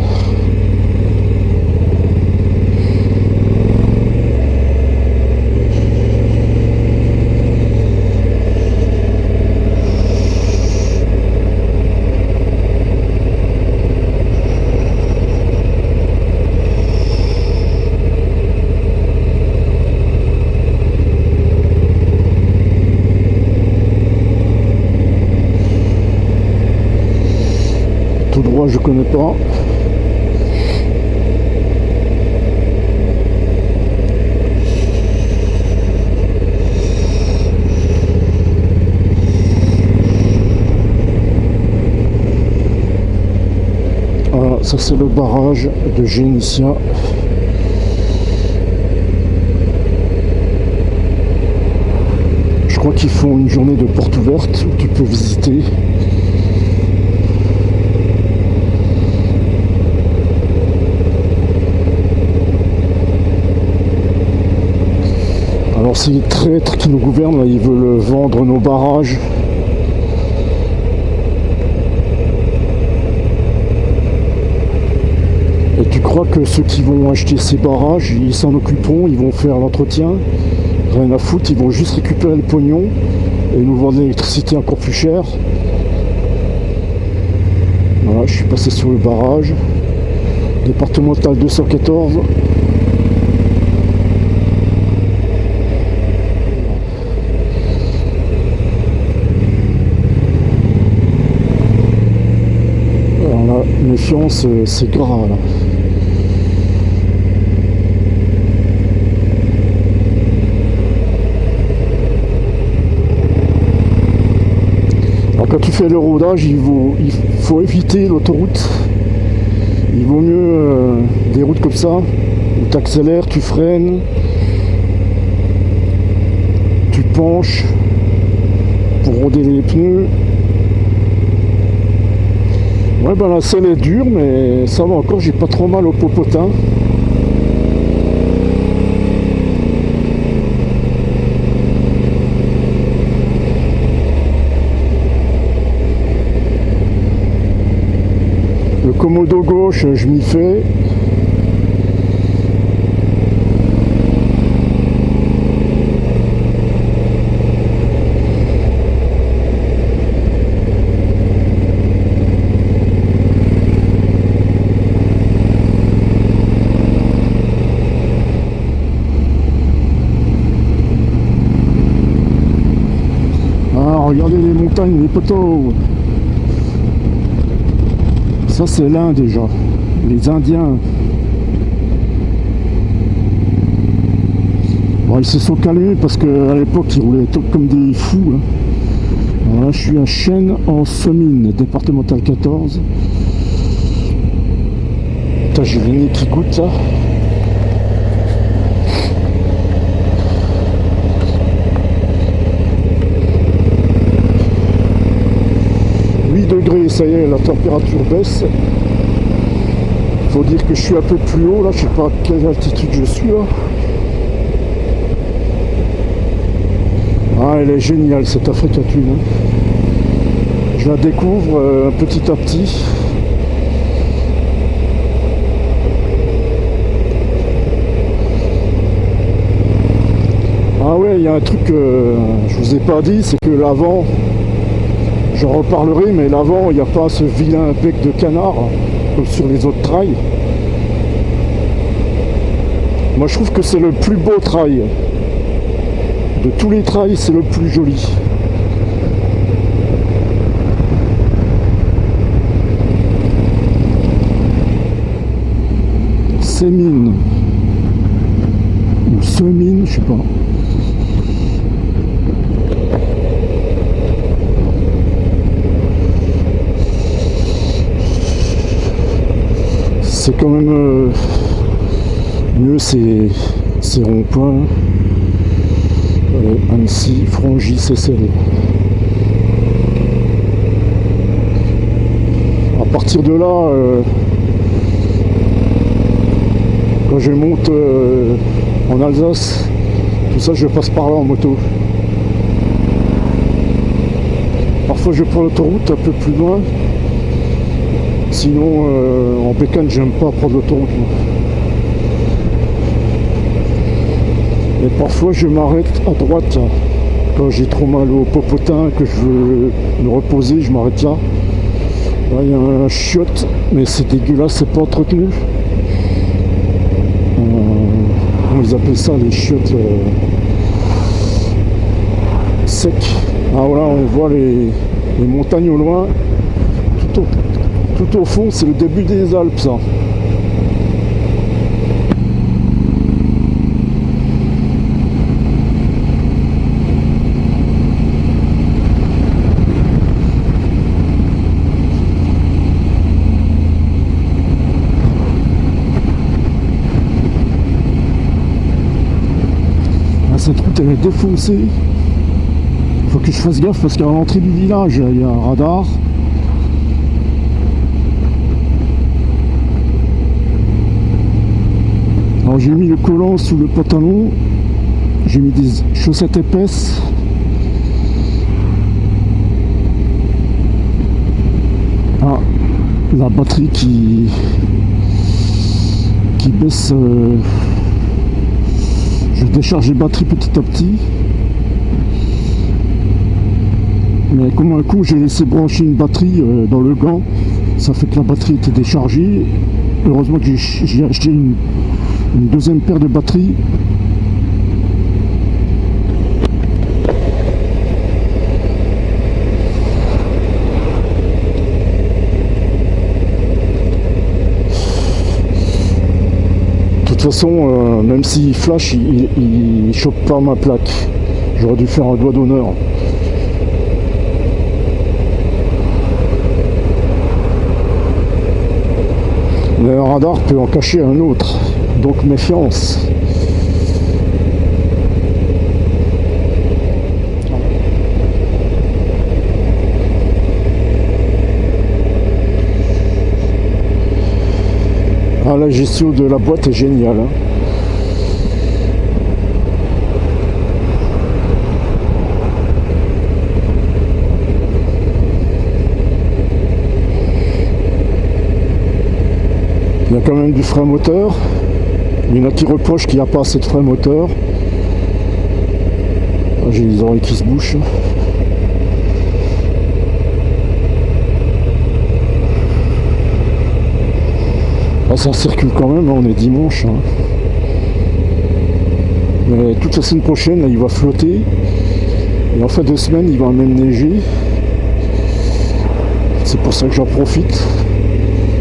tout droit, je connais pas. Voilà, ça c'est le barrage de Génissia. Je crois qu'ils font une journée de porte ouverte où tu peux visiter. Alors c'est les traîtres qui nous gouvernent, là, ils veulent vendre nos barrages. Et tu crois que ceux qui vont acheter ces barrages, ils s'en occuperont, ils vont faire l'entretien, rien à foutre, ils vont juste récupérer le pognon et nous vendre l'électricité encore plus cher. Voilà, je suis passé sur le barrage départemental 214. Alors là, méfiance, c'est gras là. Quand tu fais le rodage, il faut éviter l'autoroute. Il vaut mieux des routes comme ça, où tu accélères, tu freines, tu penches pour roder les pneus. Ouais, ben la selle est dure, mais ça va encore, j'ai pas trop mal au popotin. Le commodo gauche, je m'y fais. Ah, regardez les montagnes, les poteaux. Ça c'est l'Inde déjà, les Indiens. Bon, ils se sont calmés parce qu'à l'époque ils roulaient tout comme des fous. Hein. Alors là je suis à Chênes-en-Semine, départemental 14. Putain, j'ai le nez qui goûte là. Degrés, ça y est, la température baisse. Faut dire que je suis un peu plus haut là, je sais pas à quelle altitude je suis là. Ah, elle est géniale cette Africatune. Hein. Je la découvre petit à petit. Ah ouais, il y a un truc que je vous ai pas dit, c'est que l'avant, j'en reparlerai, mais l'avant, il n'y a pas ce vilain bec de canard comme sur les autres trails. Moi, je trouve que c'est le plus beau trail. De tous les trails, c'est le plus joli. Semine. Ou Semine, je sais pas. C'est quand même mieux ces ronds-points. Annecy, Frangy, Seyssel. À partir de là, quand je monte en Alsace, tout ça je passe par là en moto. Parfois je prends l'autoroute un peu plus loin. Sinon, en bécane, j'aime pas prendre l'autoroute. Et parfois, je m'arrête à droite. Quand j'ai trop mal au popotin, que je veux me reposer, je m'arrête là. Là, il y a un chiotte, mais c'est dégueulasse, c'est pas entretenu. Comment ils appellent ça, les chiottes secs. Ah voilà, on voit les montagnes au loin. Tout au fond, c'est le début des Alpes, ça. Cette route elle est défoncée. Faut que je fasse gaffe parce qu'à l'entrée du village il y a un radar. Alors j'ai mis le collant sous le pantalon. J'ai mis des chaussettes épaisses. Ah, la batterie qui baisse. Je décharge les batteries petit à petit. Mais comme un coup j'ai laissé brancher une batterie dans le gant, ça fait que la batterie était déchargée. Heureusement que j'ai acheté une deuxième paire de batteries. De toute façon, même s'il flash, il chope pas ma plaque. J'aurais dû faire un doigt d'honneur. Mais un radar peut en cacher un autre, donc méfiance. Ah, la gestion de la boîte est géniale. Hein. Il y a quand même du frein moteur. Il y en a qui reprochent qu'il n'y a pas assez de frein moteur. J'ai les oreilles qui se bouchent. Ah, ça circule quand même, on est dimanche. Hein. Mais toute la semaine prochaine, là, il va flotter. Et en fin de semaine, il va même neiger. C'est pour ça que j'en profite.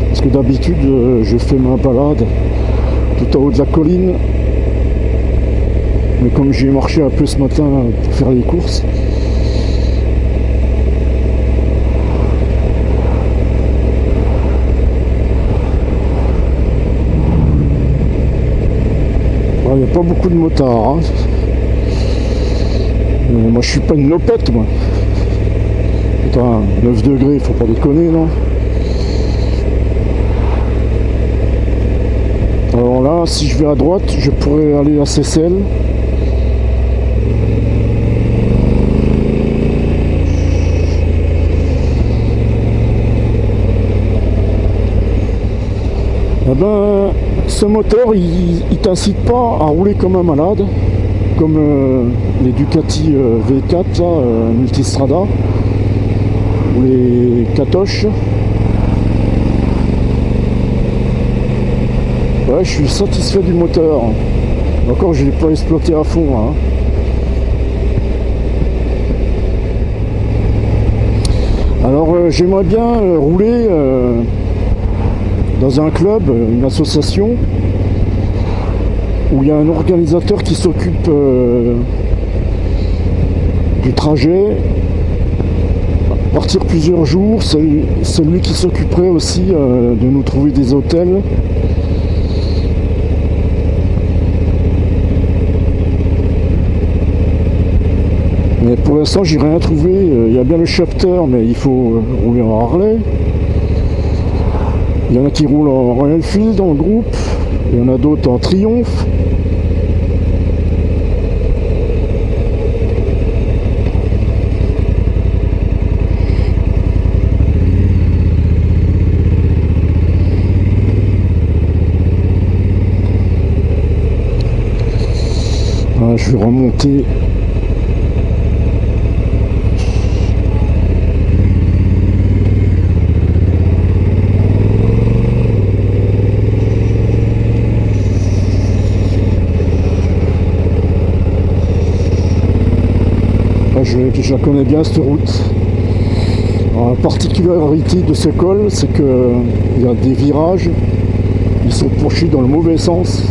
Parce que d'habitude, je fais ma balade tout en haut de la colline. Mais comme j'ai marché un peu ce matin pour faire les courses, il n'y a pas beaucoup de motards. Hein. Mais moi je suis pas une lopette moi. Putain, 9 degrés, faut pas déconner non. Alors là, si je vais à droite, je pourrais aller à Seyssel. Eh ben, ce moteur, il t'incite pas à rouler comme un malade, comme les Ducati V4, là, Multistrada, ou les Katoche. Ouais, je suis satisfait du moteur. Encore, je ne l'ai pas exploité à fond. Hein. Alors, j'aimerais bien rouler dans un club, une association, où il y a un organisateur qui s'occupe du trajet, partir plusieurs jours. C'est lui qui s'occuperait aussi de nous trouver des hôtels. Mais pour l'instant, j'ai rien trouvé. Il y a bien le Shafter, mais il faut rouler en Harley. Il y en a qui roulent en Royal Enfield dans le groupe. Il y en a d'autres en Triumph. Voilà, je vais remonter. Je la connais bien cette route. Alors, la particularité de ce col, c'est qu'il y a des virages, ils sont penchés dans le mauvais sens,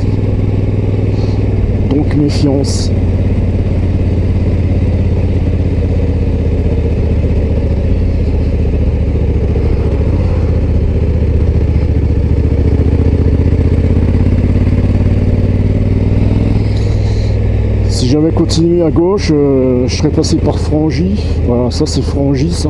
donc méfiance. Si j'avais continué à gauche, je serais passé par Frangy. Voilà, ça c'est Frangy, ça.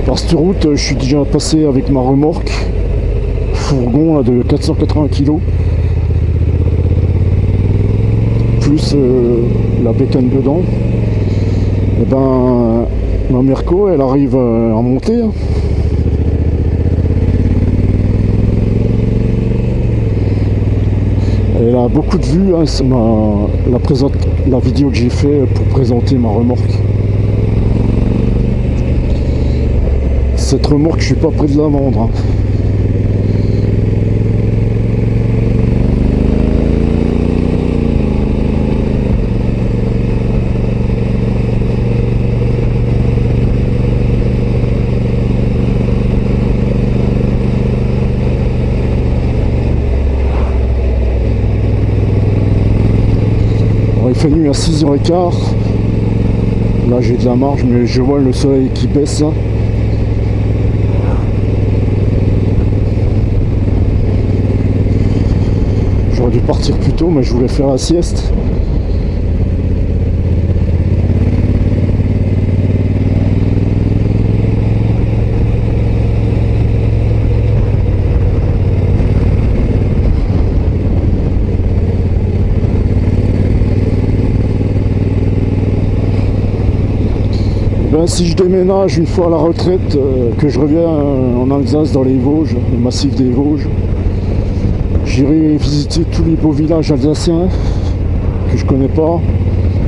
Par cette route, je suis déjà passé avec ma remorque, fourgon là, de 480 kg, plus la bécane dedans. Et ben, ma Merco, elle arrive à monter. Hein. Elle a beaucoup de vues, hein, c'est la vidéo que j'ai fait pour présenter ma remorque. Cette remorque, je suis pas prêt de la vendre. Hein. Alors, il fait nuit à 6h15. Là, j'ai de la marge, mais je vois le soleil qui baisse. Là. J'aurais dû partir plus tôt, mais je voulais faire la sieste. Ben, si je déménage une fois à la retraite, que je reviens en Alsace dans les Vosges, le massif des Vosges, j'irai visiter tous les beaux villages alsaciens que je connais pas,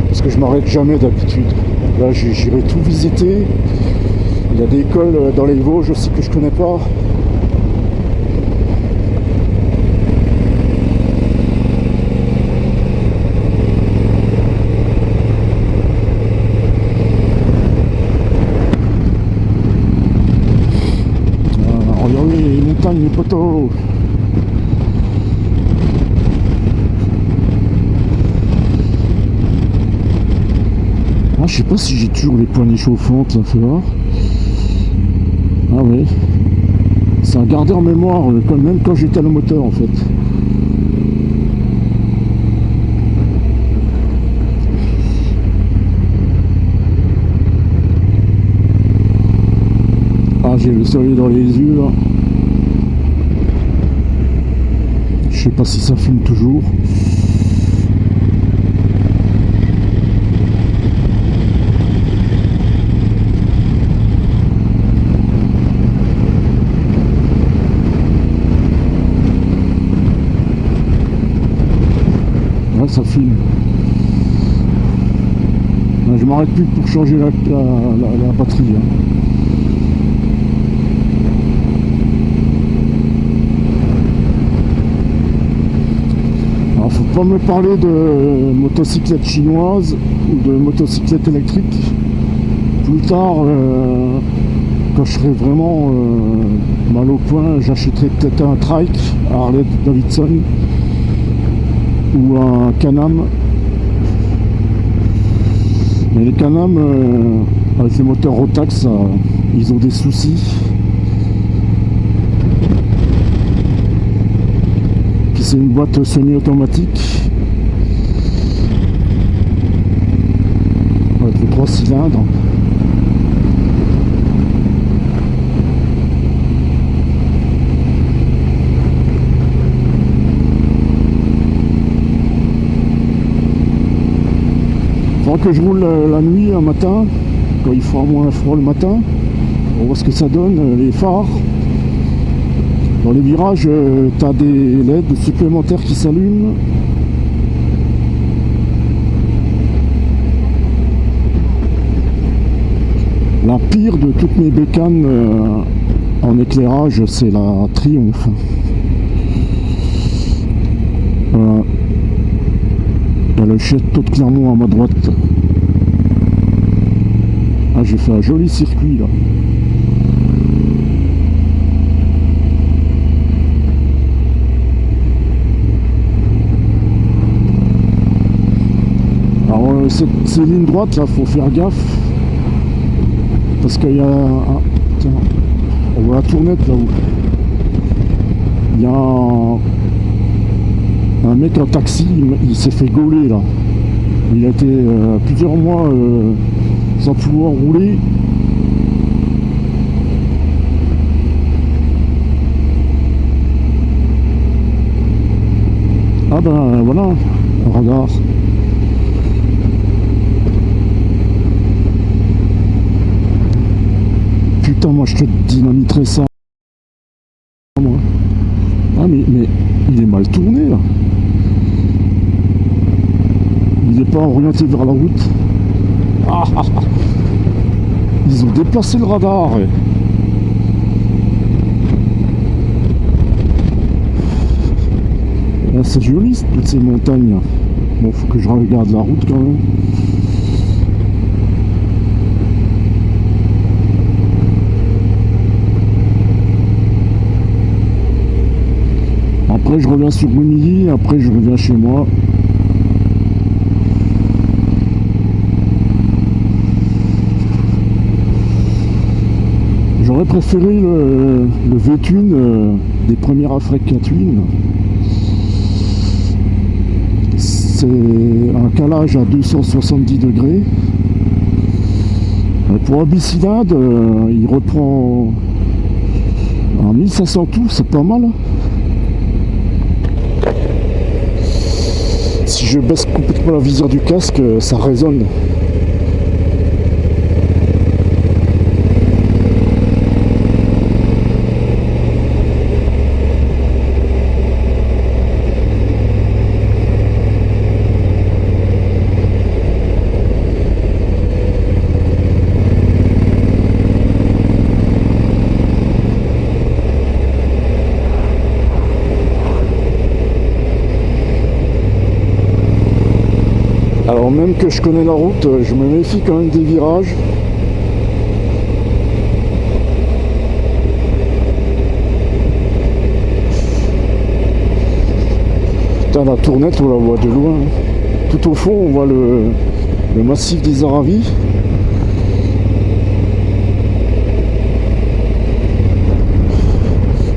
parce que je m'arrête jamais d'habitude. Là, j'irai tout visiter. Il y a des écoles dans les Vosges aussi que je connais pas. Regardez les montagnes, les poteaux. Je sais pas si j'ai toujours les poignées chauffantes, ça fait voir. Ah oui. C'est un gardé en mémoire, même quand j'étais à le moteur en fait. Ah, j'ai le soleil dans les yeux là. Je sais pas si ça fume toujours. Ça filme. Je m'arrête plus pour changer la batterie. Hein. Alors, faut pas me parler de motocyclette chinoise ou de motocyclette électrique. Plus tard, quand je serai vraiment mal au point, j'achèterai peut-être un trike à Harley Davidson ou un Can-Am. Mais les Can-Am avec les moteurs Rotax, ils ont des soucis. Puis c'est une boîte semi-automatique avec les 3 cylindres. Que je roule la nuit, un matin, quand il fera moins froid le matin, on voit ce que ça donne, les phares. Dans les virages, tu as des LED supplémentaires qui s'allument. La pire de toutes mes bécanes en éclairage, c'est la Triumph. Voilà. Il y a le Château de Clermont à ma droite. Ah, j'ai fait un joli circuit là. Alors ces lignes droites là, faut faire gaffe. Parce qu'il y a tiens, on voit la tournette là-haut. Il y a un mec en taxi, il s'est fait gauler là. Il a été plusieurs mois sans pouvoir rouler. Ah ben voilà, un radar. Putain, moi je te dynamiterais ça. Moi. Ah mais il est mal tourné là. Il n'est pas orienté vers la route. Ah, ah, ah. Ils ont déplacé le radar. Ah, c'est joli toutes ces montagnes là. Bon, faut que je regarde la route quand même. Après je reviens sur Monilly, après je reviens chez moi. J'aurais préféré le V-Twin des premières Africa Twin. C'est un calage à 270 degrés. Pour un bicylindre, il reprend à 1500 tours, c'est pas mal. Si je baisse complètement la visure du casque, ça résonne. Alors même que je connais la route, je me méfie quand même des virages. Putain, la tournette, on la voit de loin. Tout au fond, on voit le massif des Aravis.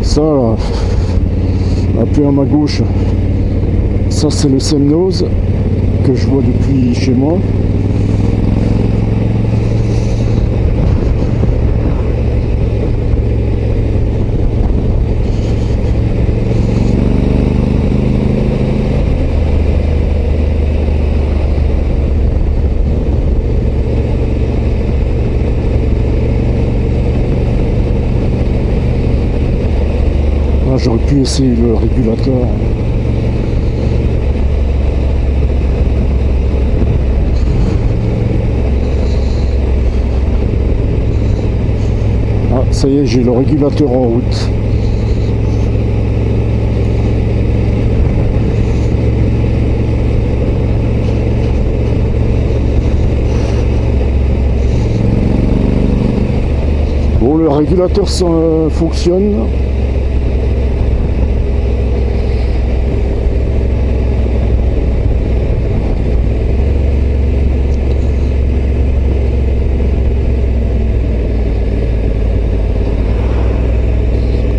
Ça, là, un peu à ma gauche, ça c'est le Semnoz que je vois depuis chez moi. Ah, j'aurais pu essayer le régulateur. Ça y est, j'ai le régulateur en route. Bon, le régulateur fonctionne.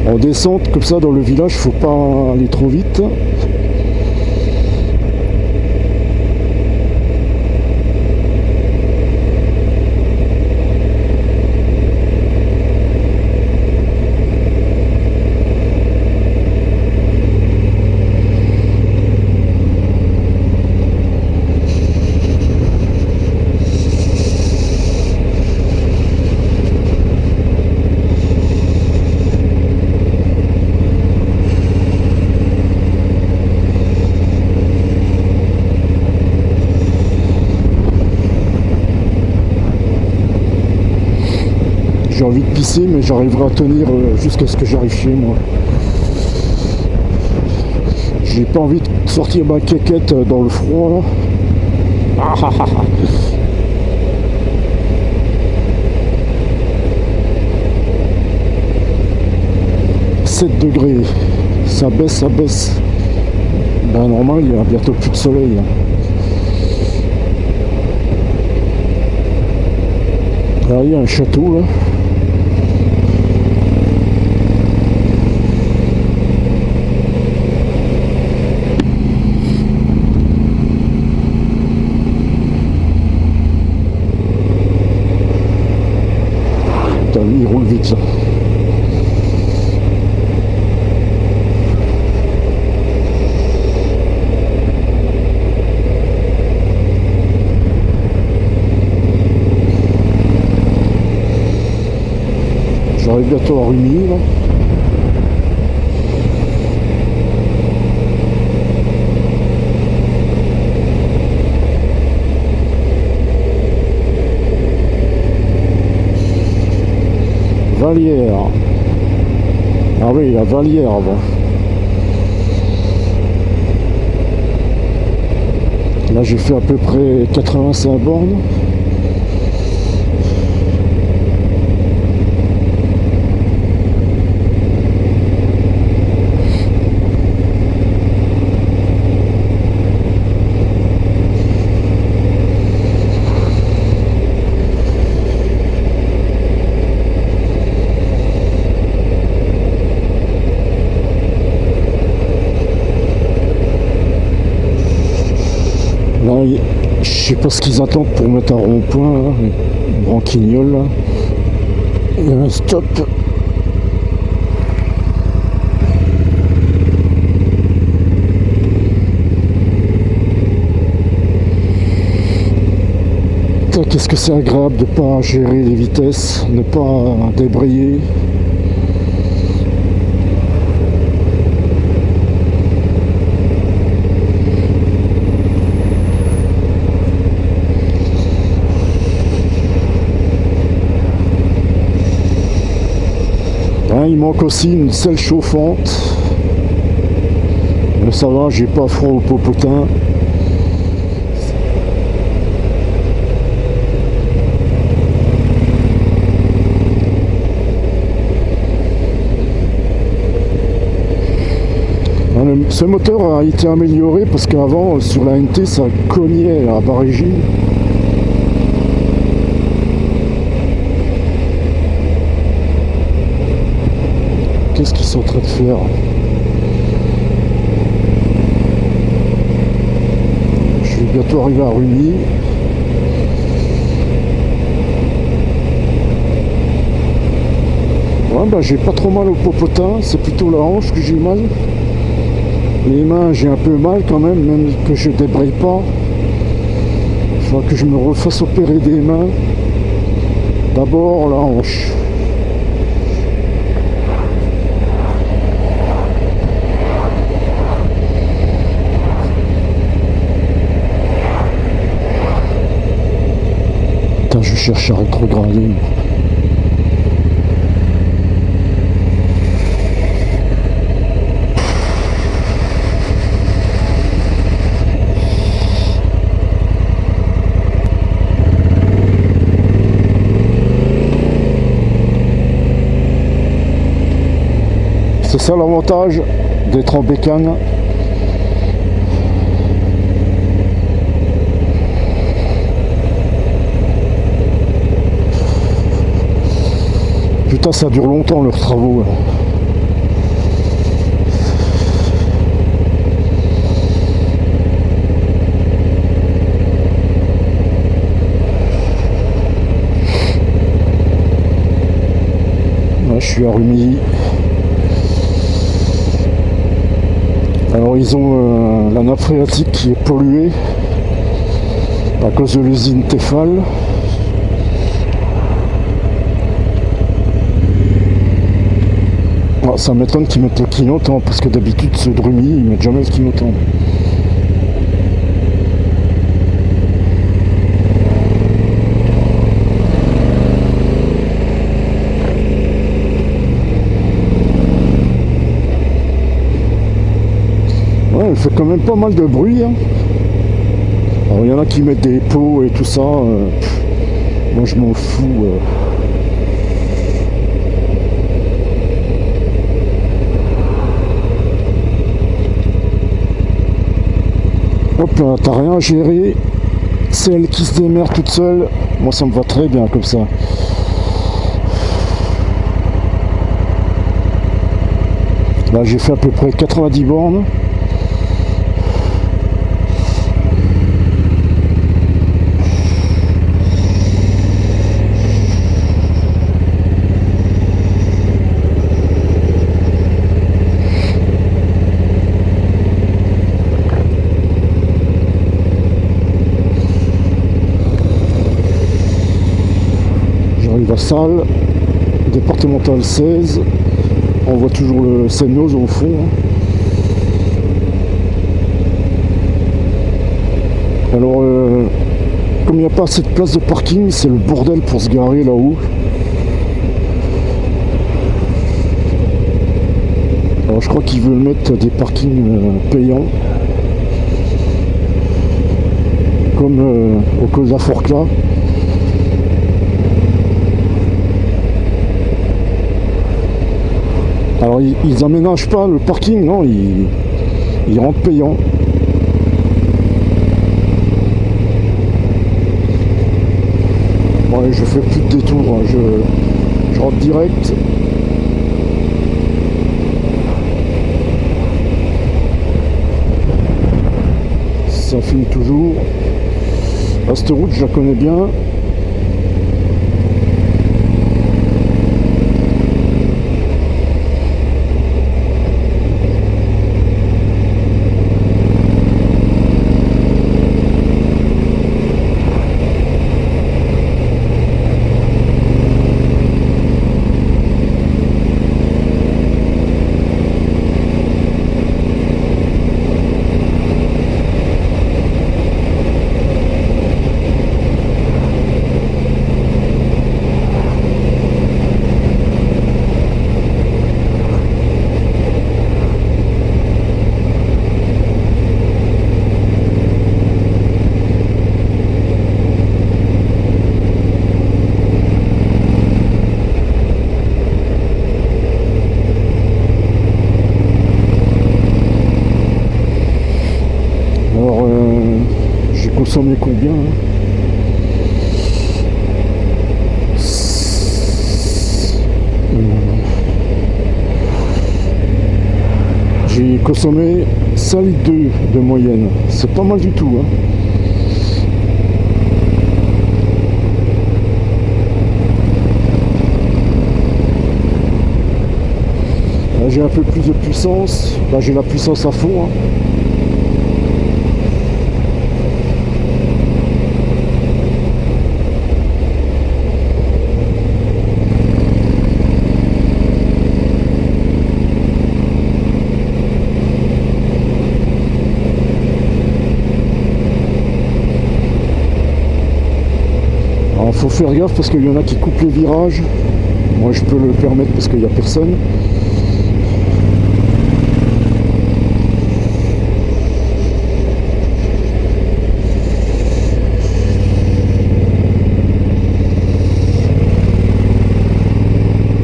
En descente, comme ça, dans le village, faut pas aller trop vite. J'ai envie de pisser, mais j'arriverai à tenir jusqu'à ce que j'arrive chez moi. J'ai pas envie de sortir ma quéquette dans le froid là. 7 degrés, ça baisse, ça baisse. Ben normal, il y a bientôt plus de soleil. Là, il y a un château là. Putain, lui, il roule vite ça. J'arrive bientôt à Rumilly là. Vallière. Ah oui, la Vallière avant. Là j'ai fait à peu près 85 bornes. Là, je sais pas ce qu'ils attendent pour mettre un rond-point, là, un branquignol là. Il y a un stop. Qu'est-ce que c'est agréable de ne pas gérer les vitesses, ne pas débrayer. Il manque aussi une selle chauffante. Mais ça va, j'ai pas froid au popotin. Ce moteur a été amélioré parce qu'avant sur la NT ça cognait à la régie. Qu'est-ce qu'ils sont en train de faire? Je vais bientôt arriver à Rumilly. Ouais, bah, j'ai pas trop mal au popotin, c'est plutôt la hanche que j'ai mal. Les mains, j'ai un peu mal quand même que je débraye pas. Il faudra que je me refasse opérer des mains. D'abord la hanche. Putain, je cherche à rétrograder. C'est ça l'avantage d'être en bécane. Putain, ça dure longtemps leurs travaux. Là, je suis à Rumilly. Alors ils ont la nappe phréatique qui est polluée à cause de l'usine Tefal. Ah, ça m'étonne qu'ils mettent le clignotant parce que d'habitude ceux de Rumilly ils mettent jamais le clignotant. Ouais, elle fait quand même pas mal de bruit, hein. Alors il y en a qui mettent des pots et tout ça. Moi je m'en fous. Hop là, t'as rien à gérer. C'est elle qui se démerde toute seule. Moi ça me va très bien comme ça. Là j'ai fait à peu près 90 bornes. J'arrive à Salles, départementale 16. On voit toujours le Seine-Noz au fond. Alors, comme il n'y a pas assez de place de parking, c'est le bordel pour se garer là-haut. Alors, je crois qu'ils veulent mettre des parkings payants. Comme au Cosa Forclaz. Alors ils aménagent pas le parking, non, ils rendent payant. Ouais, je fais plus de détour, hein, je rentre direct. Ça finit toujours. Ah, cette route, je la connais bien. Consommé combien hein? J'ai consommé 5 litres de moyenne. C'est pas mal du tout. Hein. Là, j'ai un peu plus de puissance. Là, j'ai la puissance à fond. Hein. Faut faire gaffe parce qu'il y en a qui coupent les virages. Moi je peux le permettre parce qu'il n'y a personne.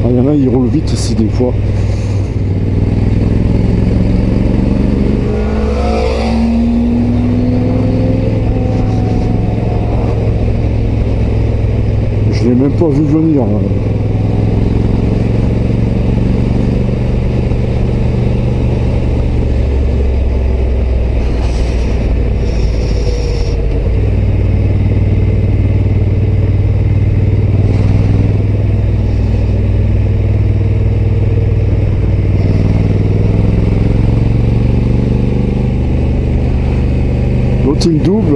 Ah, il y en a, ils roulent vite ici des fois. Je l'ai même pas vu venir. L'autre il double.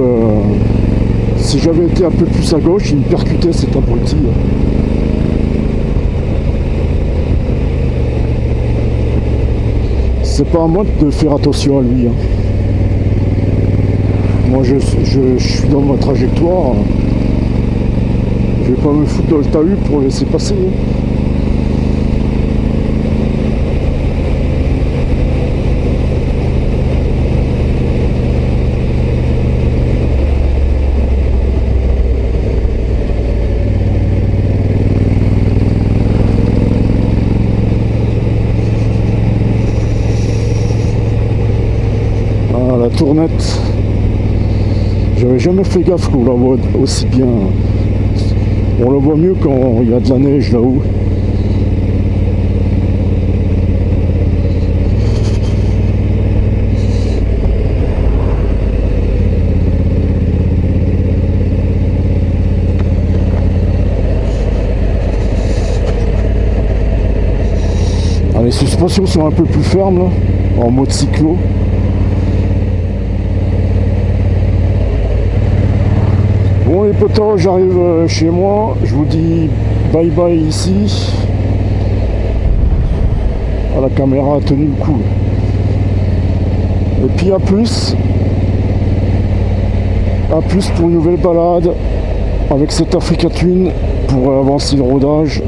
Si j'avais été un peu plus à gauche, il me percutait cet abruti. C'est pas à moi de faire attention à lui. Hein. Moi je suis dans ma trajectoire. Je vais pas me foutre dans le talus pour laisser passer. tournette. J'avais jamais fait gaffe qu'on la voit aussi bien. On la voit mieux quand il y a de la neige là-haut. Les suspensions sont un peu plus fermes là, en mode cyclo. Bon les potos, j'arrive chez moi, je vous dis bye bye ici. Ah, la caméra a tenu le coup. Et puis à plus pour une nouvelle balade avec cette Africa Twin pour avancer le rodage.